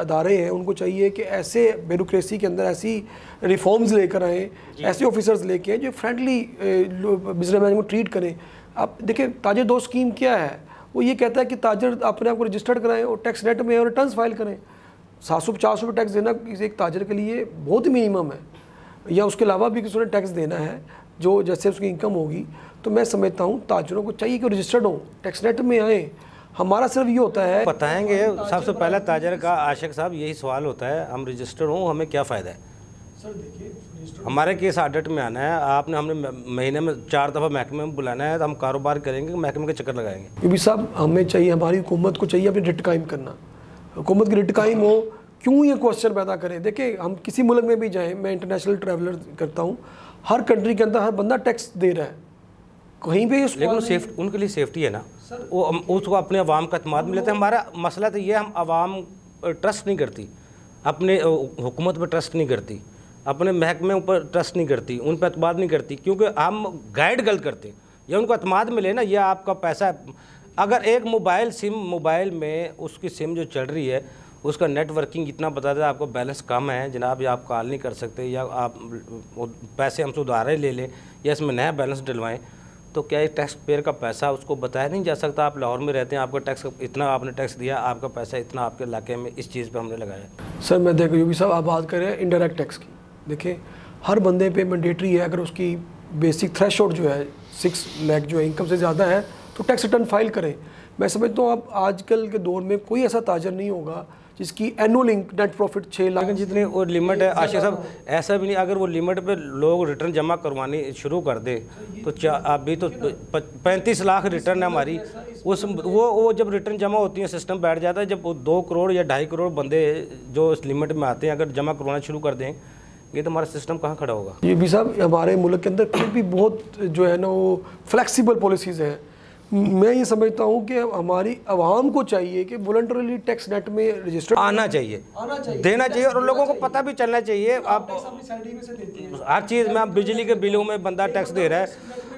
अदारे हैं उनको चाहिए कि ऐसे ब्यूरोक्रेसी के अंदर ऐसी रिफॉर्म्स लेकर आएँ, ऐसे ऑफिसर्स लेके आएँ जो फ्रेंडली बिजनेसमैन को ट्रीट करें। आप देखें, ताजर दोस्त स्कीम क्या है? वो ये कहता है कि ताजर अपने आप को रजिस्टर्ड कराएं और टैक्स नेट में और रिटर्न्स फाइल करें। 750 रुपये टैक्स देना किसी एक ताजर के लिए बहुत मिनिमम है, या उसके अलावा भी किसी ने टैक्स देना है जो जैसे उसकी इनकम होगी। तो मैं समझता हूँ ताजरों को चाहिए कि रजिस्टर्ड हो, टैक्स नेट में आए। हमारा सिर्फ ये होता है, बताएंगे सबसे पहला ताजर का आशिक साहब यही सवाल होता है, हम रजिस्टर्ड हों हमें क्या फ़ायदा है? सर देखिए, हमारे केस ऑडिट में आना है, हमने महीने में 4 दफ़ा महकमे में बुलाना है, तो हम कारोबार करेंगे, महकमे के चक्कर लगाएंगे। क्योंकि साहब हमें चाहिए, हमारी हुकूमत को चाहिए अपनी रिट कायम करना। हुकूमत की रिट कायम हो, क्यों ये क्वेश्चन पैदा करें? देखिए, हम किसी मुल्क में भी जाएं, मैं इंटरनेशनल ट्रैवलर करता हूँ, हर कंट्री के अंदर हर बंदा टैक्स दे रहा है कहीं पे। लेकिन उनके लिए सेफ्टी है ना, वो उसको अपने अवाम का अतमाद मिलता है। हमारा मसला तो ये, हम अवाम ट्रस्ट नहीं करती, अपने हुकूमत पर ट्रस्ट नहीं करती, अपने महकमे ऊपर ट्रस्ट नहीं करती, उन पर अतमाद नहीं करती, क्योंकि हम गाइड गलत करते हैं। या उनको अतमाद मिले ना, यह आपका पैसा है। अगर एक मोबाइल में उसकी सिम जो चल रही है उसका नेटवर्किंग इतना बताता है, आपको बैलेंस कम है जनाब, या आप कॉल नहीं कर सकते, या आप पैसे हमसे उधारे ले लें, या इसमें नया बैलेंस डलवाएं, तो क्या ये टैक्स पेयर का पैसा उसको बताया नहीं जा सकता? आप लाहौर में रहते हैं, आपका टैक्स इतना, आपने टैक्स दिया, आपका पैसा इतना आपके इलाके में इस चीज़ पे हमने लगाया। सर मैं देखो यूबी साहब, आप बात कर रहे हैं इनडायरेक्ट टैक्स की। देखिए, हर बंदे पे मैंडेटरी है, अगर उसकी बेसिक थ्रेशोल्ड जो है 6 लाख जो है इनकम से ज़्यादा है तो टैक्स रिटर्न फाइल करें। मैं समझता हूँ अब आजकल के दौर में कोई ऐसा ताजर नहीं होगा जिसकी एनुअल नेट प्रॉफिट 6 लाख। लेकिन जितनी वो लिमिट है आशिक साहब, ऐसा भी नहीं, अगर वो लिमिट पे लोग रिटर्न जमा करवानी शुरू कर दे तो अभी तो 35 लाख रिटर्न है हमारी। वो जब रिटर्न जमा होती है सिस्टम बैठ जाता है, जब 2 करोड़ या 2.5 करोड़ बंदे जो इस लिमिट में आते हैं अगर जमा करवाना शुरू कर दें, ये तो हमारा सिस्टम कहाँ खड़ा होगा? ये भी साहब, हमारे मुल्क के अंदर फिर भी बहुत जो है ना वो फ्लेक्सिबल पॉलिसीज़ हैं। मैं ये समझता हूँ कि हमारी आवाम को चाहिए कि वॉलंटरली टैक्स नेट में रजिस्टर आना चाहिए, देना चाहिए, और लोगों को पता भी चलना चाहिए। आप हर चीज़ में, आप बिजली के बिलों में बंदा टैक्स दे रहा है,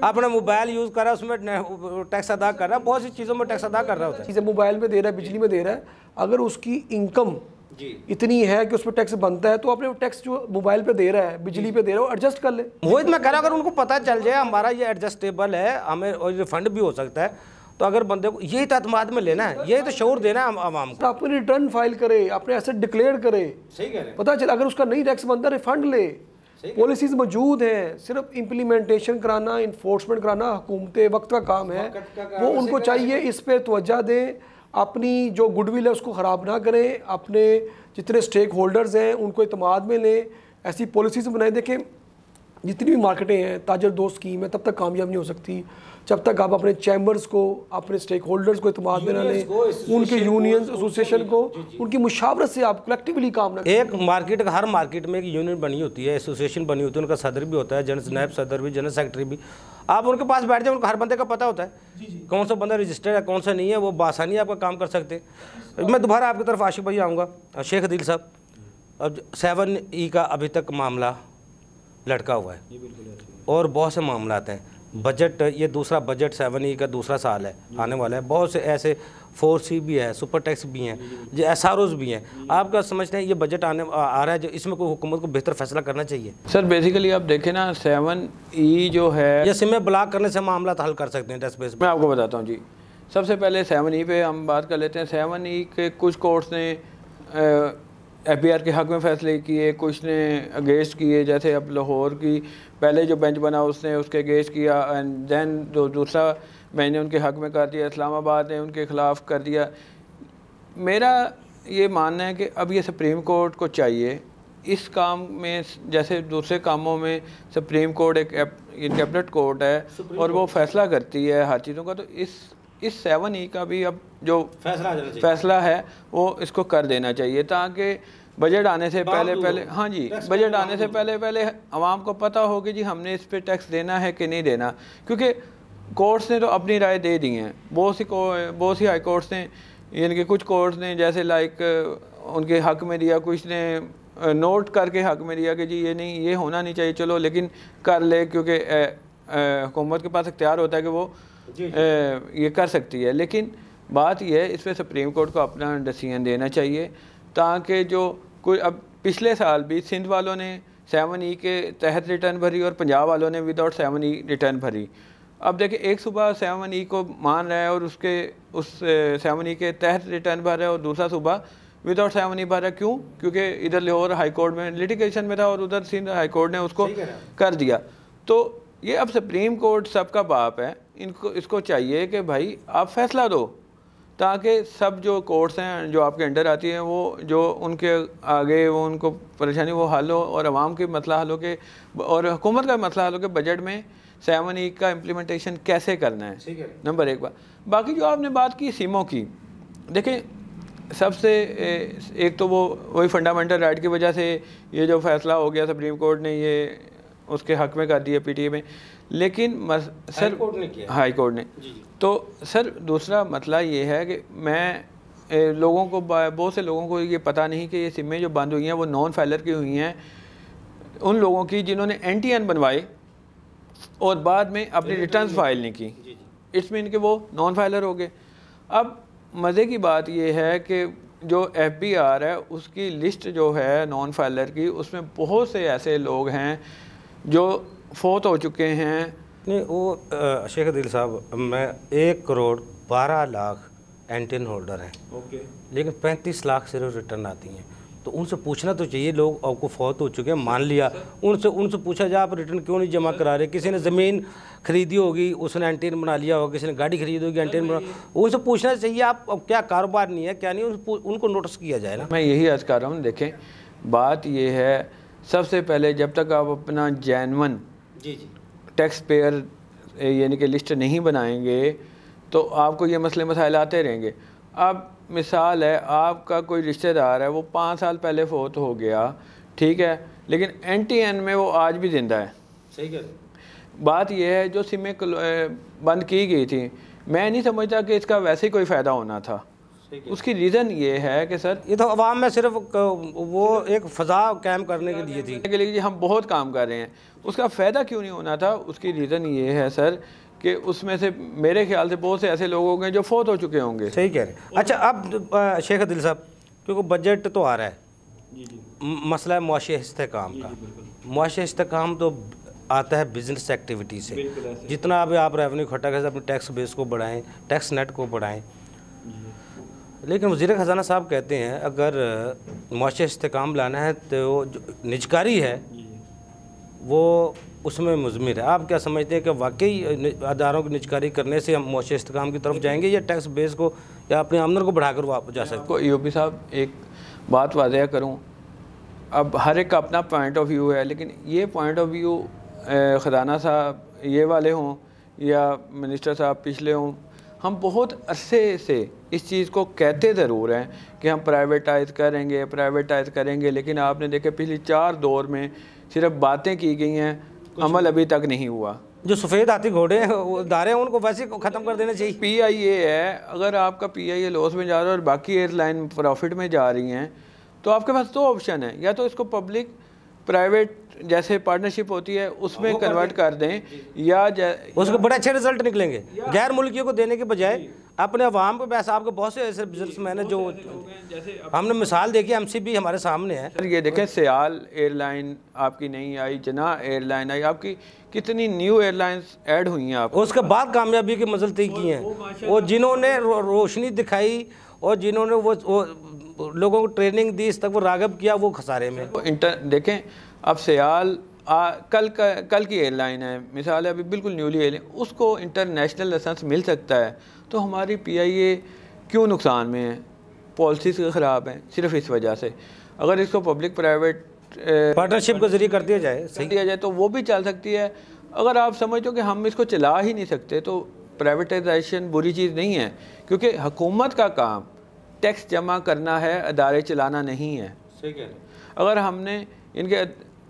अपना मोबाइल यूज़ कर रहा है उसमें टैक्स अदा कर रहा है, बहुत सी चीज़ों में टैक्स अदा कर रहा होता है। चीज़ें मोबाइल में दे रहा है, बिजली में दे रहा है, अगर उसकी इनकम इतनी है कि उस पर टैक्स बनता है तो अपने टैक्स जो मोबाइल पे दे रहा है, बिजली पे दे रहा है, वो एडजस्ट कर ले। मोहित मैं कह रहा हूँ, अगर उनको पता चल जाए हमारा ये एडजस्टेबल है, हमें और रिफंड भी हो सकता है, तो अगर बंदे को यही तो अतमाद में लेना है, यही तो शऊर देना है आवाम को। अपनी रिटर्न फाइल करे, अपने एसेट डिक्लेयर करे, सही कह रहे हैं। पता चला अगर उसका नहीं टैक्स बनता रिफंड ले, पॉलिसीज मौजूद हैं, सिर्फ इम्प्लीमेंटेशन कराना, इन्फोर्समेंट कराना हुकूमत वक्त का काम है। वो उनको चाहिए इस पे तवज्जो दें, अपनी जो गुडविल है उसको ख़राब ना करें, अपने जितने स्टेक होल्डर्स हैं उनको इत्मीनान में लें, ऐसी पॉलिसीज बनाएं। देखें जितनी भी मार्केटें हैं, ताजर दो स्कीम है, तब तक कामयाब नहीं हो सकती जब तक आप अपने चैम्बर्स को, अपने स्टेक होल्डर्स को इत्मीनान में ना लें, उनके यूनियंस एसोसिएशन को, उनकी मुशावरत से आप कलेक्टिवली काम ना। एक मार्केट, हर मार्केट में एक यूनियन बनी होती है, एसोसिएशन बनी होती है, उनका सदर भी होता है, जनरल नायब सदर भी, जनरल सेक्रेटरी भी। आप उनके पास बैठ जाए, उनको हर बंदे का पता होता है कौन सा बंदा रजिस्टर्ड है कौन सा नहीं है, वो बासानी आपका काम कर सकते। मैं दोबारा आपकी तरफ आशिक भाई आऊँगा। शेख अदील साहब, अब 7E का अभी तक मामला लटका हुआ है और बहुत से मामलात हैं। बजट, ये दूसरा बजट 7E का दूसरा साल है आने वाला है, बहुत से ऐसे 4C भी है, सुपर टैक्स भी हैं, जो SROs भी हैं। आप क्या समझते हैं ये बजट आ रहा है, जो इसमें कोई हुकूमत को बेहतर फैसला करना चाहिए? सर बेसिकली आप देखें ना, 7E जो है, ये सिमें ब्लॉक करने से मामला हल कर सकते हैं टैक्स बेस। मैं आपको बताता हूँ जी। सबसे पहले 7E पे हम बात कर लेते हैं। 7E के कुछ कोर्ट्स ने FBR के हक़ में फ़ैसले किए, कुछ ने अगेंस्ट किए। जैसे अब लाहौर की पहले जो बेंच बना उसने उसके अगेंस्ट किया, एंड दैन जो दूसरा बेंच ने उनके हक़ में कर दिया, इस्लामाबाद ने उनके ख़िलाफ़ कर दिया। मेरा ये मानना है कि अब ये सुप्रीम कोर्ट को चाहिए इस काम में, जैसे दूसरे कामों में सुप्रीम कोर्ट एक कैबिनेट कोर्ट है और वो फ़ैसला करती है हर चीज़ों का, तो इस 7E का भी अब जो फैसला है वो इसको कर देना चाहिए, ताकि बजट आने से पहले हाँ जी, बजट आने से पहले आवाम को पता हो कि जी हमने इस पे टैक्स देना है कि नहीं देना। क्योंकि कोर्ट्स ने तो अपनी राय दे दी हैं, बहुत सी हाई कोर्ट्स ने, यानी कि कुछ कोर्ट्स ने जैसे लाइक उनके हक़ में दिया, कुछ ने नोट करके हक़ में दिया कि जी ये नहीं, ये होना नहीं चाहिए, चलो लेकिन कर ले, क्योंकि हुकूमत के पास इख्तियार होता है कि वो ये कर सकती है। लेकिन बात यह है, इस पर सुप्रीम कोर्ट को अपना डिसीजन देना चाहिए, ताकि जो कोई, अब पिछले साल भी सिंध वालों ने 7E के तहत रिटर्न भरी और पंजाब वालों ने विदाउट 7E रिटर्न भरी। अब देखिए, एक सूबा 7E को मान रहा है और उस 7E के तहत रिटर्न भर रहा है और दूसरा सूबा विदाउट 7E भर रहा है। क्यों? क्योंकि इधर लाहौर हाई कोर्ट में लिटिगेशन में था और उधर सिंध हाई कोर्ट ने उसको कर दिया। तो ये अब सुप्रीम कोर्ट सबका बाप है, इसको चाहिए कि भाई आप फैसला दो, ताकि सब जो कोर्ट्स हैं जो आपके अंडर आती हैं, वो जो उनके आगे वो उनको परेशानी वो हल हो, और आवाम के मसला हल हो के, और हुकूमत का मसला हल हो के बजट में 7E का इम्प्लीमेंटेशन कैसे करना है। नंबर एक बात। बाकी जो आपने बात की सिमों की, देखें सबसे एक तो वही फंडामेंटल राइट की वजह से ये जो फैसला हो गया, सुप्रीम कोर्ट ने ये उसके हक़ में कर दिया PTA में, लेकिन सर हाई कोर्ट ने तो सर दूसरा मसला ये है कि मैं लोगों को, बहुत से लोगों को ये पता नहीं कि ये सिमें जो बंद हुई हैं वो नॉन फाइलर की हुई हैं, उन लोगों की जिन्होंने NTN बनवाए और बाद में अपनी रिटर्न्स फाइल नहीं की, इसमें इनके वो नॉन फाइलर हो गए। अब मज़े की बात ये है कि जो FBR है उसकी लिस्ट जो है नॉन फाइलर की, उसमें बहुत से ऐसे लोग हैं जो फोत हो चुके हैं। नहीं, वो शेख अदील साहब, मैं 1,12,00,000 NTN होल्डर हैं, लेकिन 35 लाख सिर्फ रिटर्न आती हैं। तो उनसे पूछना तो चाहिए, लोग आपको फौत हो चुके हैं मान लिया, उनसे पूछा जाए आप रिटर्न क्यों नहीं जमा करा रहे। किसी ने ज़मीन खरीदी होगी उसने NTN बना लिया होगा, किसी ने गाड़ी खरीदी होगी NTN बना, उनसे पूछना चाहिए आप अब क्या कारोबार नहीं है क्या नहीं, उनको नोटिस किया जाए ना। मैं यही अर्ज़ कर रहा हूँ। देखें बात ये है, सबसे पहले जब तक आप अपना जेन्युइन टैक्स पेयर यानी कि लिस्ट नहीं बनाएंगे तो आपको ये मसले मसाइल आते रहेंगे। अब मिसाल है, आपका कोई रिश्तेदार है वो 5 साल पहले फोत हो गया, ठीक है, लेकिन NTN में वो आज भी ज़िंदा है। सही कह। बात यह है जो सिमें बंद की गई थी, मैं नहीं समझता कि इसका वैसे ही कोई फ़ायदा होना था। उसकी रीज़न ये है कि सर ये तो अवाम में सिर्फ वो एक फ़ज़ा कायम करने के लिए थी, के लिए हम बहुत काम कर रहे हैं, उसका फ़ायदा क्यों नहीं होना था। उसकी रीज़न ये है सर कि उसमें से मेरे ख्याल से बहुत से ऐसे लोग होंगे जो फोत हो चुके होंगे। सही कह रहे हैं। अच्छा, अब शेख अदील साहब, क्योंकि बजट तो आ रहा है, मसला है मुआशी इस्तेहकाम का। मुआशी इस्तेहकाम तो आता है बिजनेस एक्टिविटी से। जितना अभी आप रेवेन्यू इकट्ठा करें, अपने टैक्स बेस को बढ़ाएं, टैक्स नेट को बढ़ाएं। लेकिन वज़ीर ख़जाना साहब कहते हैं अगर मुआशी इस्तेकाम लाना है तो जो निजकारी है वो उसमें मुज़मिर है। आप क्या समझते हैं कि वाकई अदारों की निजकारी करने से हम मुआशी इस्तेकाम की तरफ जाएंगे या टैक्स बेस को या अपनी आमदन को बढ़ाकर वापस जा सकते हैं? यूपी साहब, एक बात वाज़ह करूं, अब हर एक का अपना पॉइंट ऑफ व्यू है, लेकिन ये पॉइंट ऑफ व्यू ख़जाना साहब ये वाले हों या मिनिस्टर साहब पिछले हों, हम बहुत अरसे से इस चीज़ को कहते ज़रूर हैं कि हम प्राइवेटाइज़ करेंगे, लेकिन आपने देखे पिछले 4 दौर में सिर्फ बातें की गई हैं, अमल अभी तक नहीं हुआ। जो सफ़ेद हाथी घोड़े हैं वो दारे हैं उनको वैसे ख़त्म कर देना चाहिए। PIA है, अगर आपका PIA लॉस में जा रहा है और बाकी एयरलाइन प्रॉफिट में जा रही हैं तो आपके पास 2 ऑप्शन है, या तो इसको पब्लिक प्राइवेट जैसे पार्टनरशिप होती है उसमें कन्वर्ट कर दें, या उसके बड़े अच्छे रिजल्ट निकलेंगे। गैर मुल्कियों को देने के बजाय अपने अवाम को पैसा, आपके बहुत से ऐसे बिजनेसमैन हैं जो हमने मिसाल देखी, MCB हमारे सामने है। ये देखें, सियाल एयरलाइन आपकी नहीं आई, जना एयरलाइन आई, आपकी कितनी न्यू एयरलाइंस ऐड हुई हैं। आप उसके बाद कामयाबी की मंजिल तय की हैं, वो जिन्होंने रोशनी दिखाई और जिन्होंने वो लोगों को ट्रेनिंग दी, इस तक वो राग़िब किया, वो खसारे में। देखें, अब सियाल कल की एयरलाइन है, मिसाल है अभी बिल्कुल न्यूली एयरलाइन, उसको इंटरनेशनल लाइसेंस मिल सकता है, तो हमारी PIA क्यों नुकसान में है? पॉलिसीज़ ख़राब हैं सिर्फ इस वजह से। अगर इसको पब्लिक प्राइवेट पार्टनरशिप के ज़रिए कर दिया जाए तो वो भी चल सकती है। अगर आप समझो कि हम इसको चला ही नहीं सकते तो प्राइवेटाइजेशन बुरी चीज़ नहीं है, क्योंकि हुकूमत का काम टैक्स जमा करना है, अदारे चलाना नहीं है। सही कह रहे हैं। अगर हमने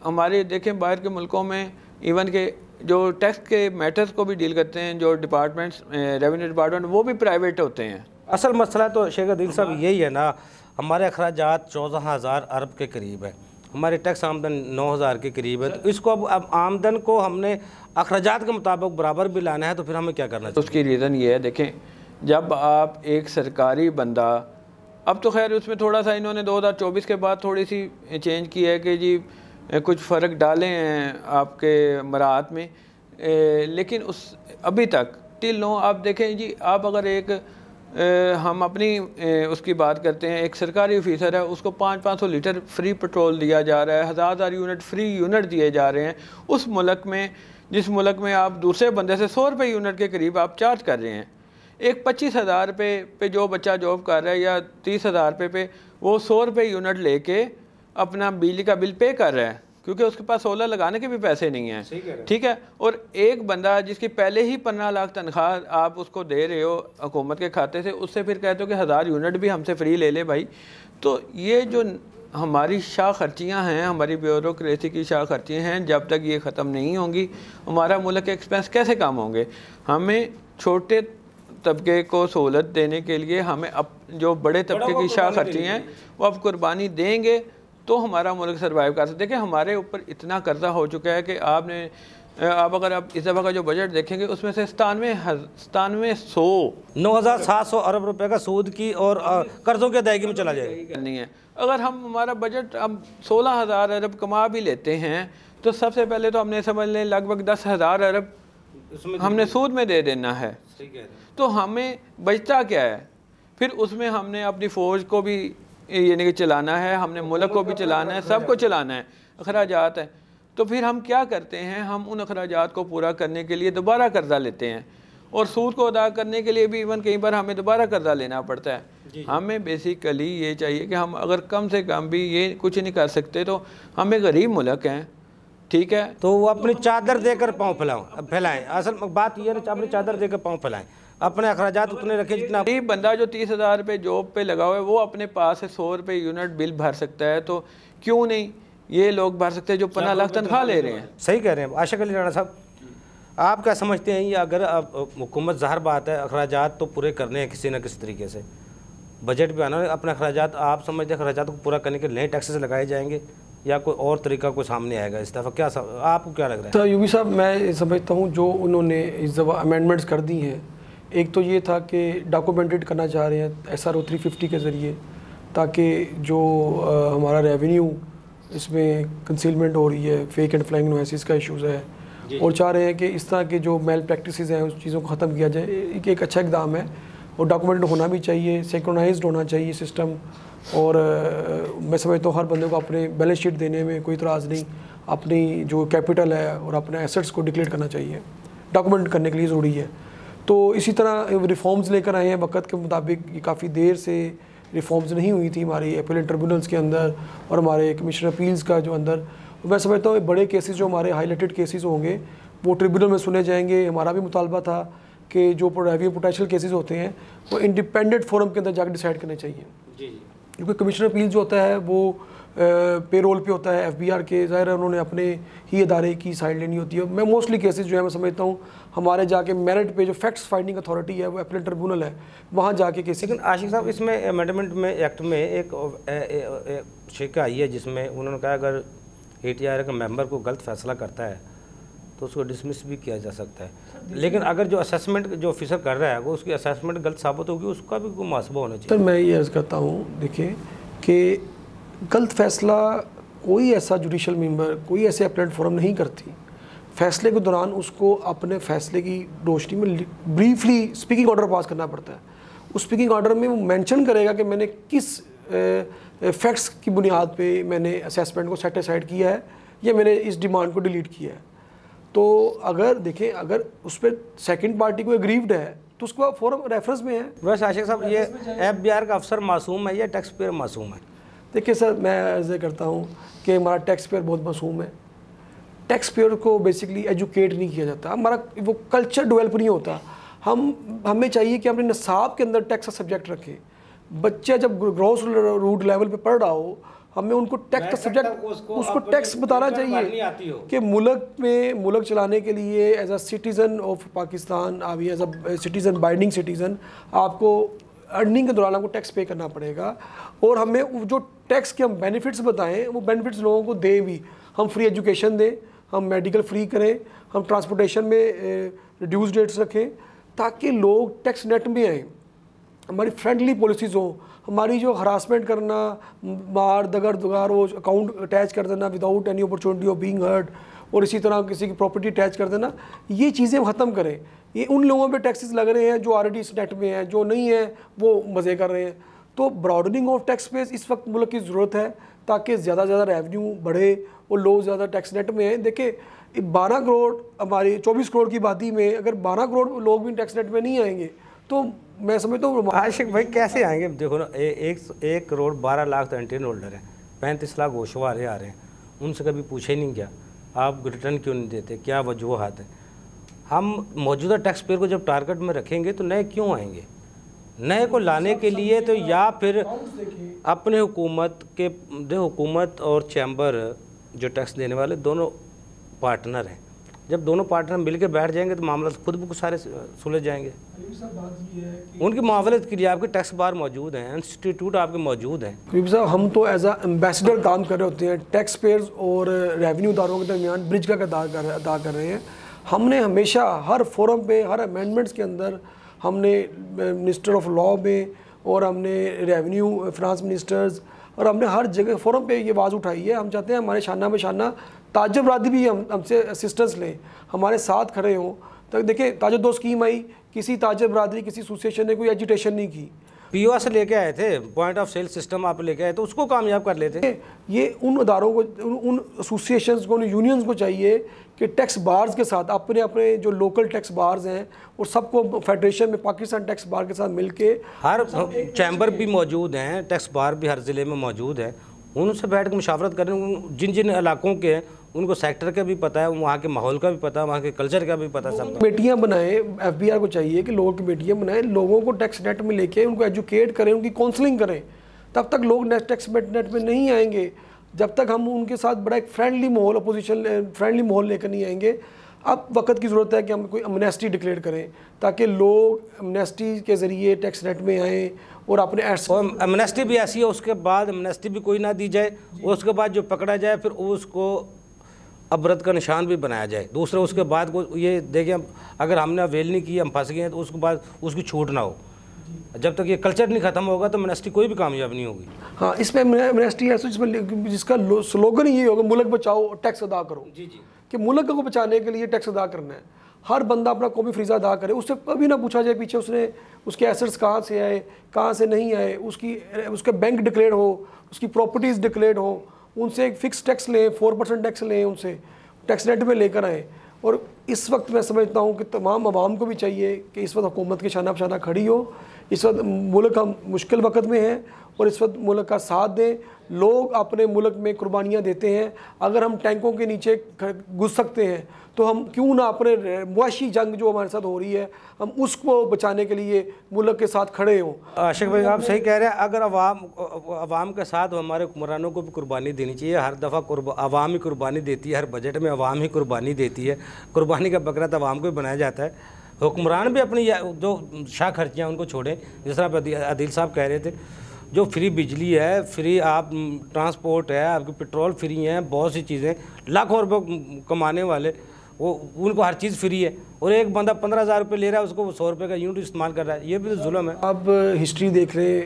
हमारे देखें बाहर के मुल्कों में इवन के जो टैक्स के मैटर्स को भी डील करते हैं, जो डिपार्टमेंट्स, रेवेन्यू डिपार्टमेंट, वो भी प्राइवेट होते हैं। असल मसला तो शेख अदील साहब यही है ना, हमारे अखराजात 14,000 अरब के करीब है, हमारी टैक्स आमदन 9,000 के करीब है। तो इसको अब आमदन को हमने अखराजात के मुताबिक बराबर भी लाना है, तो फिर हमें क्या करना चाहिए? उसकी रीज़न ये है, देखें, जब आप एक सरकारी बंदा, अब तो खैर उसमें थोड़ा सा इन्होंने 2024 के बाद थोड़ी सी चेंज की है कि जी कुछ फ़र्क डाले हैं आपके मराहत में, लेकिन उस अभी तक टिल नो आप देखें जी, आप अगर एक हम अपनी उसकी बात करते हैं, एक सरकारी ऑफिसर है, उसको 500 लीटर फ्री पेट्रोल दिया जा रहा है, 1000 यूनिट फ्री यूनिट दिए जा रहे हैं उस मुल्क में, जिस मुल्क में आप दूसरे बंदे से 100 रुपये यूनिट के करीब आप चार्ज कर रहे हैं। एक 25,000 रुपये पे जो बच्चा जॉब कर रहा है या 30,000 रुपये पे वो 100 रुपये यूनिट लेके अपना बिजली का बिल पे कर रहा है, क्योंकि उसके पास सोलर लगाने के भी पैसे नहीं हैं। ठीक है, और एक बंदा जिसकी पहले ही 15 लाख तनख्वाह आप उसको दे रहे हो हुकूमत के खाते से, उससे फिर कहते हो कि 1000 यूनिट भी हमसे फ्री ले ले भाई। तो ये जो हमारी शाह खर्चियाँ हैं, हमारी ब्यूरोक्रेसी की शाह खर्चियाँ हैं, जब तक ये ख़त्म नहीं होंगी हमारा मुल्क के एक्सपेंस कैसे कम होंगे? हमें छोटे तबके को सहूलत देने के लिए हमें अब जो बड़े तबके की शाह खर्ची हैं वो अब कुर्बानी देंगे तो हमारा मुल्क सर्वाइव कर सकते। देखिए, हमारे ऊपर इतना कर्जा हो चुका है कि आप अगर आप इस दफ़ा का जो बजट देखेंगे उसमें से 9,700 अरब रुपए का सूद की और कर्जों की अदायगी में चला जाएगा करनी है। अगर हम हमारा बजट अब 16,000 अरब कमा भी लेते हैं तो सबसे पहले तो हमने समझ लें लगभग 10,000 अरब हमने सूद में दे देना है। तो हमें बचता क्या है? फिर उसमें हमने अपनी फ़ौज को भी यानी कि चलाना है, हमने मुल्क को भी चलाना है, सबको चलाना है, अखराजात है। तो फिर हम क्या करते हैं, हम उन अखराजात को पूरा करने के लिए दोबारा कर्जा लेते हैं और सूद को अदा करने के लिए भी इवन कई बार हमें दोबारा कर्जा लेना पड़ता है। हमें बेसिकली ये चाहिए कि हम अगर कम से कम भी ये कुछ नहीं कर सकते तो हम एक गरीब मुल्क हैं, ठीक है, तो वो अपनी चादर देकर पाँव फैलाएं। असल बात ये है, अपनी चादर देकर पाँव फैलाएं, अपने अखराजात उतने रखें जितना। गरीब बंदा जो 30,000 रुपये जॉब पे लगा हुआ है वो अपने पास से 100 रुपये यूनिट बिल भर सकता है, तो क्यों नहीं ये लोग भर सकते हैं जो 15 लाख तनख्वाह ले रहे हैं? सही कह रहे हैं आशिक अली राणा साहब। आप क्या समझते हैं, ये अगर हुकूमत, ज़ाहिर बात है अखराजात तो पूरे करने हैं किसी न किसी तरीके से, बजट भी आना है, अपने अखराजात आप समझते हैं अखराजात को पूरा करने के नए टैक्सेस लगाए जाएंगे या कोई और तरीका कोई सामने आएगा इस दफ़ा? क्या आपको क्या लग रहा है? तो यूबी साहब, मैं समझता हूँ जो उन्होंने इस दफ़ा अमेंडमेंट्स कर दी हैं, एक तो ये था कि डॉक्यूमेंटेड करना चाह रहे हैं SRO 350 के ज़रिए, ताकि जो हमारा रेवेन्यू इसमें कंसीलमेंट हो रही है, फेक एंड फ्लाइंग इन्वॉइसेस का इशूज़ है, और चाह रहे हैं कि इस तरह के जो मेल प्रैक्टिसेस हैं उस चीज़ों को ख़त्म किया जाए। एक अच्छा इकदाम है और डॉक्यूमेंट होना भी चाहिए, सिंक्रोनाइज्ड होना चाहिए सिस्टम। और मैं समझता हूँ हर बंदे को अपने बैलेंस शीट देने में कोई इतराज़ नहीं, अपनी जो कैपिटल है और अपने एसेट्स को डिक्लेयर करना चाहिए, डॉक्यूमेंट करने के लिए ज़रूरी है। तो इसी तरह रिफॉर्म्स लेकर आए हैं वक्त के मुताबिक। काफ़ी देर से रिफॉर्म्स नहीं हुई थी हमारी अपीलेट ट्रिब्यूनल्स के अंदर और हमारे कमिश्नर अपील्स का जो अंदर। मैं समझता हूँ बड़े केसेस जो हमारे हाईलाइटेड केसेस होंगे वो ट्रिब्यूनल में सुने जाएंगे। हमारा भी मुतालबा था कि जो रेवेन्यू पोटेंशियल केसेस होते हैं वो इंडिपेंडेंट फोरम के अंदर जाकर डिसाइड करने चाहिए जी। क्योंकि कमिश्नर अपील जो होता है वो पेरोल पे होता है FBR के, ज़ाहिर है उन्होंने अपने ही इदारे की साइड लेनी होती है। मैं मोस्टली केसेस जो है मैं समझता हूँ हमारे जाके मेरिट पे जो फैक्ट्स फाइंडिंग अथॉरिटी है वो अपीलेट ट्रिब्यूनल है, वहाँ जाके केसेस। लेकिन आशिक साहब इसमें अमेंडमेंट में एक्ट में एक शिका आई है जिसमें उन्होंने कहा अगर ATR का मेंबर को गलत फैसला करता है तो उसको डिसमिस भी किया जा सकता है, लेकिन अगर जो असेसमेंट जो ऑफिसर कर रहा है वो उसकी असेसमेंट गलत साबित होगी उसका भी कोई मुआसबा होना चाहिए। सर मैं ये अर्ज़ करता हूँ, देखिए कि गलत फैसला कोई ऐसा जुडिशल मेंबर, कोई ऐसे अपीलेट फोरम नहीं करती। फैसले के दौरान उसको अपने फैसले की रोशनी में ब्रीफली स्पीकिंग ऑर्डर पास करना पड़ता है। उस स्पीकिंग ऑर्डर में वो मेंशन करेगा कि मैंने किस फैक्ट्स की बुनियाद पे मैंने असेसमेंट को सेट असाइड किया है या मैंने इस डिमांड को डिलीट किया है। तो अगर देखें अगर उस पर सेकंड पार्टी को एग्रीव्ड है तो उसको फॉरम रेफरेंस में है। वैसे आशिक साहब ये FBR का अफसर मासूम है या टैक्स पेयर मासूम है? देखिए सर मैं ऐसे करता हूँ कि हमारा टैक्स पेयर बहुत मासूम है। टैक्स पेयर को बेसिकली एजुकेट नहीं किया जाता, हमारा वो कल्चर डेवलप नहीं होता। हमें चाहिए कि अपने निसाब के अंदर टैक्स का सब्जेक्ट रखें। बच्चा जब ग्रॉस रूट लेवल पे पढ़ रहा हो हमें उनको टैक्स का सब्जेक्ट उसको टैक्स बताना चाहिए कि मुल्क चलाने के लिए as a citizen of Pakistan आप as a citizen binding citizen आपको अर्निंग के दौरान आपको टैक्स पे करना पड़ेगा। और हमें जो टैक्स के हम बेनिफिट्स बताएं वो बेनिफिट्स लोगों को दें भी। हम फ्री एजुकेशन दें, हम मेडिकल फ्री करें, हम ट्रांसपोर्टेशन में रिड्यूस रेट्स रखें ताकि लोग टैक्स नेट में आएँ। हमारी फ्रेंडली पॉलिसीज़ हो, हमारी जो हरासमेंट करना, मार दगर दुगार वो अकाउंट अटैच कर देना without any opportunity of being heard और इसी तरह किसी की प्रॉपर्टी अटैच कर देना, ये चीज़ें ख़त्म करें। ये उन लोगों पे टैक्सेस लग रहे हैं जो ऑलरेडी इस नेट में हैं, जो नहीं है वो मज़े कर रहे हैं। तो ब्रॉडनिंग ऑफ टैक्स बेस इस वक्त मुल्क की ज़रूरत है ताकि ज़्यादा से ज़्यादा रेवेन्यू बढ़े और लोग ज़्यादा टैक्स नेट में हैं। देखिए 12 करोड़ हमारी 24 करोड़ की आबादी में अगर 12 करोड़ लोग भी टैक्स नेट में नहीं आएंगे तो मैं समझता हूँ आशिक भाई कैसे आएंगे? देखो ना 1 करोड़ 12 लाख तो एंटीन होल्डर हैं, 35 लाख गोशवारे आ रहे हैं, उनसे कभी पूछे ही नहीं क्या आप रिटर्न क्यों नहीं देते, क्या वजूहात है? हम मौजूदा टैक्स पेयर को जब टारगेट में रखेंगे तो नए क्यों आएंगे? नए को लाने के लिए तो या फिर अपने हुकूमत और चैम्बर जो टैक्स देने वाले दोनों पार्टनर हैं, जब दोनों पार्टनर मिल के बैठ जाएंगे तो मामला खुद ब सारे सुलझ जाएंगे। उनकी मुआवलत के लिए आपके टैक्स बार मौजूद हैं, इंस्टीट्यूट आपके मौजूद हैं। क्योंकि साहब हम तो एज अ एम्बेसडर काम कर रहे होते हैं, टैक्स पेयर्स और रेवेन्यू दारों के दरमियान ब्रिज का अदा कर रहे हैं। हमने हमेशा हर फोरम पे हर अमेंडमेंट्स के अंदर हमने मिनिस्टर ऑफ लॉ में और हमने रेवेन्यू फिनांस मिनिस्टर्स और हमने हर जगह फोरम पे ये आवाज़ उठाई है। हम चाहते हैं हमारे शाना बशाना ताजर बरादरी भी हमसे असिस्टेंस लें, हमारे साथ खड़े हों। तो देखिए ताजर 2 स्कीम आई, किसी ताजर बरादरी किसी एसोसिएशन ने कोई एजुटेशन नहीं की। POS लेके आए थे, पॉइंट ऑफ सेल सिस्टम आप लेके आए तो उसको कामयाब कर लेते। ये उन अदारों को, उन एसोसिएशंस को, उन यूनियंस को चाहिए कि टैक्स बार्स के साथ अपने अपने जो लोकल टैक्स बार्स हैं और सबको फेडरेशन में पाकिस्तान टैक्स बार के साथ मिलके हर चैम्बर भी मौजूद हैं, टैक्स बार भी हर ज़िले में मौजूद है, उनसे बैठ कर मुशावरत करें। जिन जिन इलाकों के हैं उनको सेक्टर का भी पता है, वहाँ के माहौल का भी पता है, वहाँ के कल्चर का भी पता है। सब कमेटियाँ बनाएं, FBR को चाहिए कि लोगों की कमेटियाँ बनाएं, लोगों को टैक्स नेट में लेके उनको एजुकेट करें, उनकी काउंसलिंग करें। तब तक लोग टैक्स नेट में नहीं आएंगे जब तक हम उनके साथ बड़ा एक फ्रेंडली माहौल, अपोजिशन फ्रेंडली माहौल लेकर नहीं आएंगे। अब वक्त की ज़रूरत है कि हम कोई अमनेस्टी डिक्लेयर करें ताकि लोग अमनेस्टी के ज़रिए टैक्स नेट में आएँ और अपने अमनेस्टी भी ऐसी है, उसके बाद अमनेस्टी भी कोई ना दी जाए, उसके बाद जो पकड़ा जाए फिर उसको अबरत का निशान भी बनाया जाए। दूसरा उसके बाद को ये देखें अगर हमने अवेल नहीं की, हम फंस गए हैं तो उसके बाद उसकी छूट ना हो। जब तक ये कल्चर नहीं ख़त्म होगा तो अमनेस्टी कोई भी कामयाब नहीं होगी। हाँ, इसमें अमनेस्टी है जिसमें जिसका स्लोगन ही ये होगा मुल्क बचाओ टैक्स अदा करो। जी जी। कि मुल्क को बचाने के लिए टैक्स अदा करना है। हर बंदा अपना कौमी फ्रीज़ा अदा करे, उससे कभी ना पूछा जाए पीछे उसने उसके एसेट्स कहाँ से आए, कहाँ से नहीं आए, उसके बैंक डिक्लेयर हो, उसकी प्रॉपर्टीज़ डिक्लेयर हो, उनसे एक फ़िक्स टैक्स लें, 4% टैक्स लें, उनसे टैक्स नेट में लेकर आएँ। और इस वक्त मैं समझता हूँ कि तमाम आवाम को भी चाहिए कि इस वक्त हुकूमत की शाना बशाना खड़ी हो। इस वक्त मुल्क का मुश्किल वक्त में है और इस वक्त मुल्क का साथ दें। लोग अपने मुल्क में कुर्बानियाँ देते हैं, अगर हम टैंकों के नीचे घुस सकते हैं तो हम क्यों ना अपने मुआशी जंग जो हमारे साथ हो रही है हम उसको बचाने के लिए मुल्क के साथ खड़े हों। आशिक भाई आप सही कह रहे हैं, अगर अवाम के साथ हमारे हुक्मरानों को भी कुर्बानी देनी चाहिए। हर दफ़ा अवाम ही कुर्बानी देती है, हर बजट में अवाम ही कुर्बानी देती है, कुर्बानी का बकरा तो अवाम को ही बनाया जाता है। हुक्मरान भी अपनी जो शाह खर्चियाँ उनको छोड़ें, जिस तरह आदिल साहब कह रहे थे, जो फ्री बिजली है, फ्री आप ट्रांसपोर्ट है, आपकी पेट्रोल फ्री है, बहुत सी चीज़ें, लाखों रुपये कमाने वाले वो उनको हर चीज़ फ्री है और एक बंदा 15,000 रुपये ले रहा है, उसको 100 रुपये का यूनिट इस्तेमाल कर रहा है, ये भी तो जुल्म है। अब हिस्ट्री देख रहे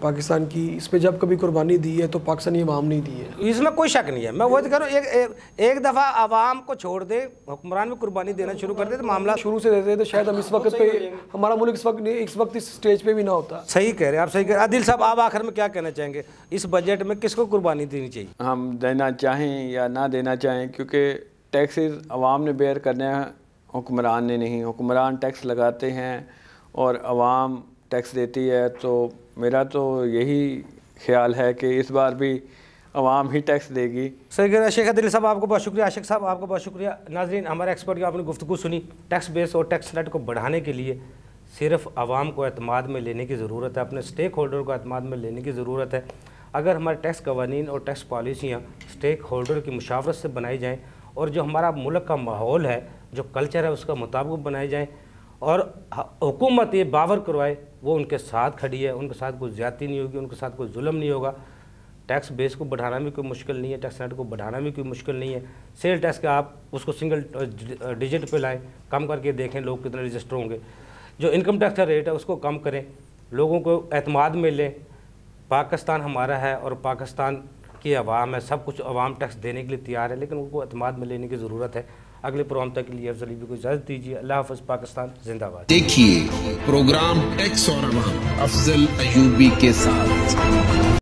पाकिस्तान की, इस पर जब कभी कुर्बानी दी है तो पाकिस्तानी अवाम नहीं दी है, इसमें कोई शक नहीं है। मैं वो तो कह रहा हूँ, एक दफ़ा आवाम को छोड़ दे, हुक्मरान भी कुर्बानी देना शुरू कर दे तो मामला शुरू से देते तो शायद हम इस वक्त पे हमारा मुल्क इस वक्त इस स्टेज पे भी ना होता। सही कह रहे हैं आप, सही कह रहे हैं। आदिल साहब आप आखिर में क्या कहना चाहेंगे, इस बजट में किसको कुर्बानी देनी चाहिए? हम देना चाहें या ना देना चाहें, क्योंकि टैक्सेस अवाम ने बेयर करने हैं, हुक्मरान ने नहीं। हुक्मरान टैक्स लगाते हैं और अवाम टैक्स देती है, तो मेरा तो यही ख्याल है कि इस बार भी अवाम ही टैक्स देगी। सही कह रहे हैं शेख आदिल साहब, आपको बहुत शुक्रिया। आशिक साहब आपको बहुत शुक्रिया। नाजरीन, हमारे एक्सपर्ट की आपने गुफ्तगू सुनी। टैक्स बेस और टैक्स नेट को बढ़ाने के लिए सिर्फ आवाम को एतमाद में लेने की ज़रूरत है, अपने स्टेक होल्डर को एतमाद में लेने की ज़रूरत है। अगर हमारे टैक्स कवानीन और टैक्स पॉलिसियाँ स्टेक होल्डर की मुशावरत से बनाई जाएँ और जो हमारा मुल्क का माहौल है, जो कल्चर है, उसका मुताबिक बनाए जाएँ और हुकूमत ये बावर करवाए वो उनके साथ खड़ी है, उनके साथ कोई ज़्यादती नहीं होगी, उनके साथ कोई जुल्म नहीं होगा। टैक्स बेस को बढ़ाना भी कोई मुश्किल नहीं है, टैक्स नेट को बढ़ाना भी कोई मुश्किल नहीं है। सेल टैक्स का आप उसको सिंगल डिजिट पे लाएं, कम करके देखें लोग कितने रजिस्टर होंगे। जो इनकम टैक्स का रेट है उसको कम करें, लोगों को एतमाद में लें। पाकिस्तान हमारा है और पाकिस्तान की अवाम है, सब कुछ अवाम टैक्स देने के लिए तैयार है, लेकिन उनको एतमाद में लेने की ज़रूरत है। अगले प्रोग्राम तक के लिए अफजल अयूबी को इजाज़त दीजिए। अल्लाह हाफ़िज़। पाकिस्तान जिंदाबाद। देखिए प्रोग्राम टैक्स और अवाम अफजल अयूबी के साथ।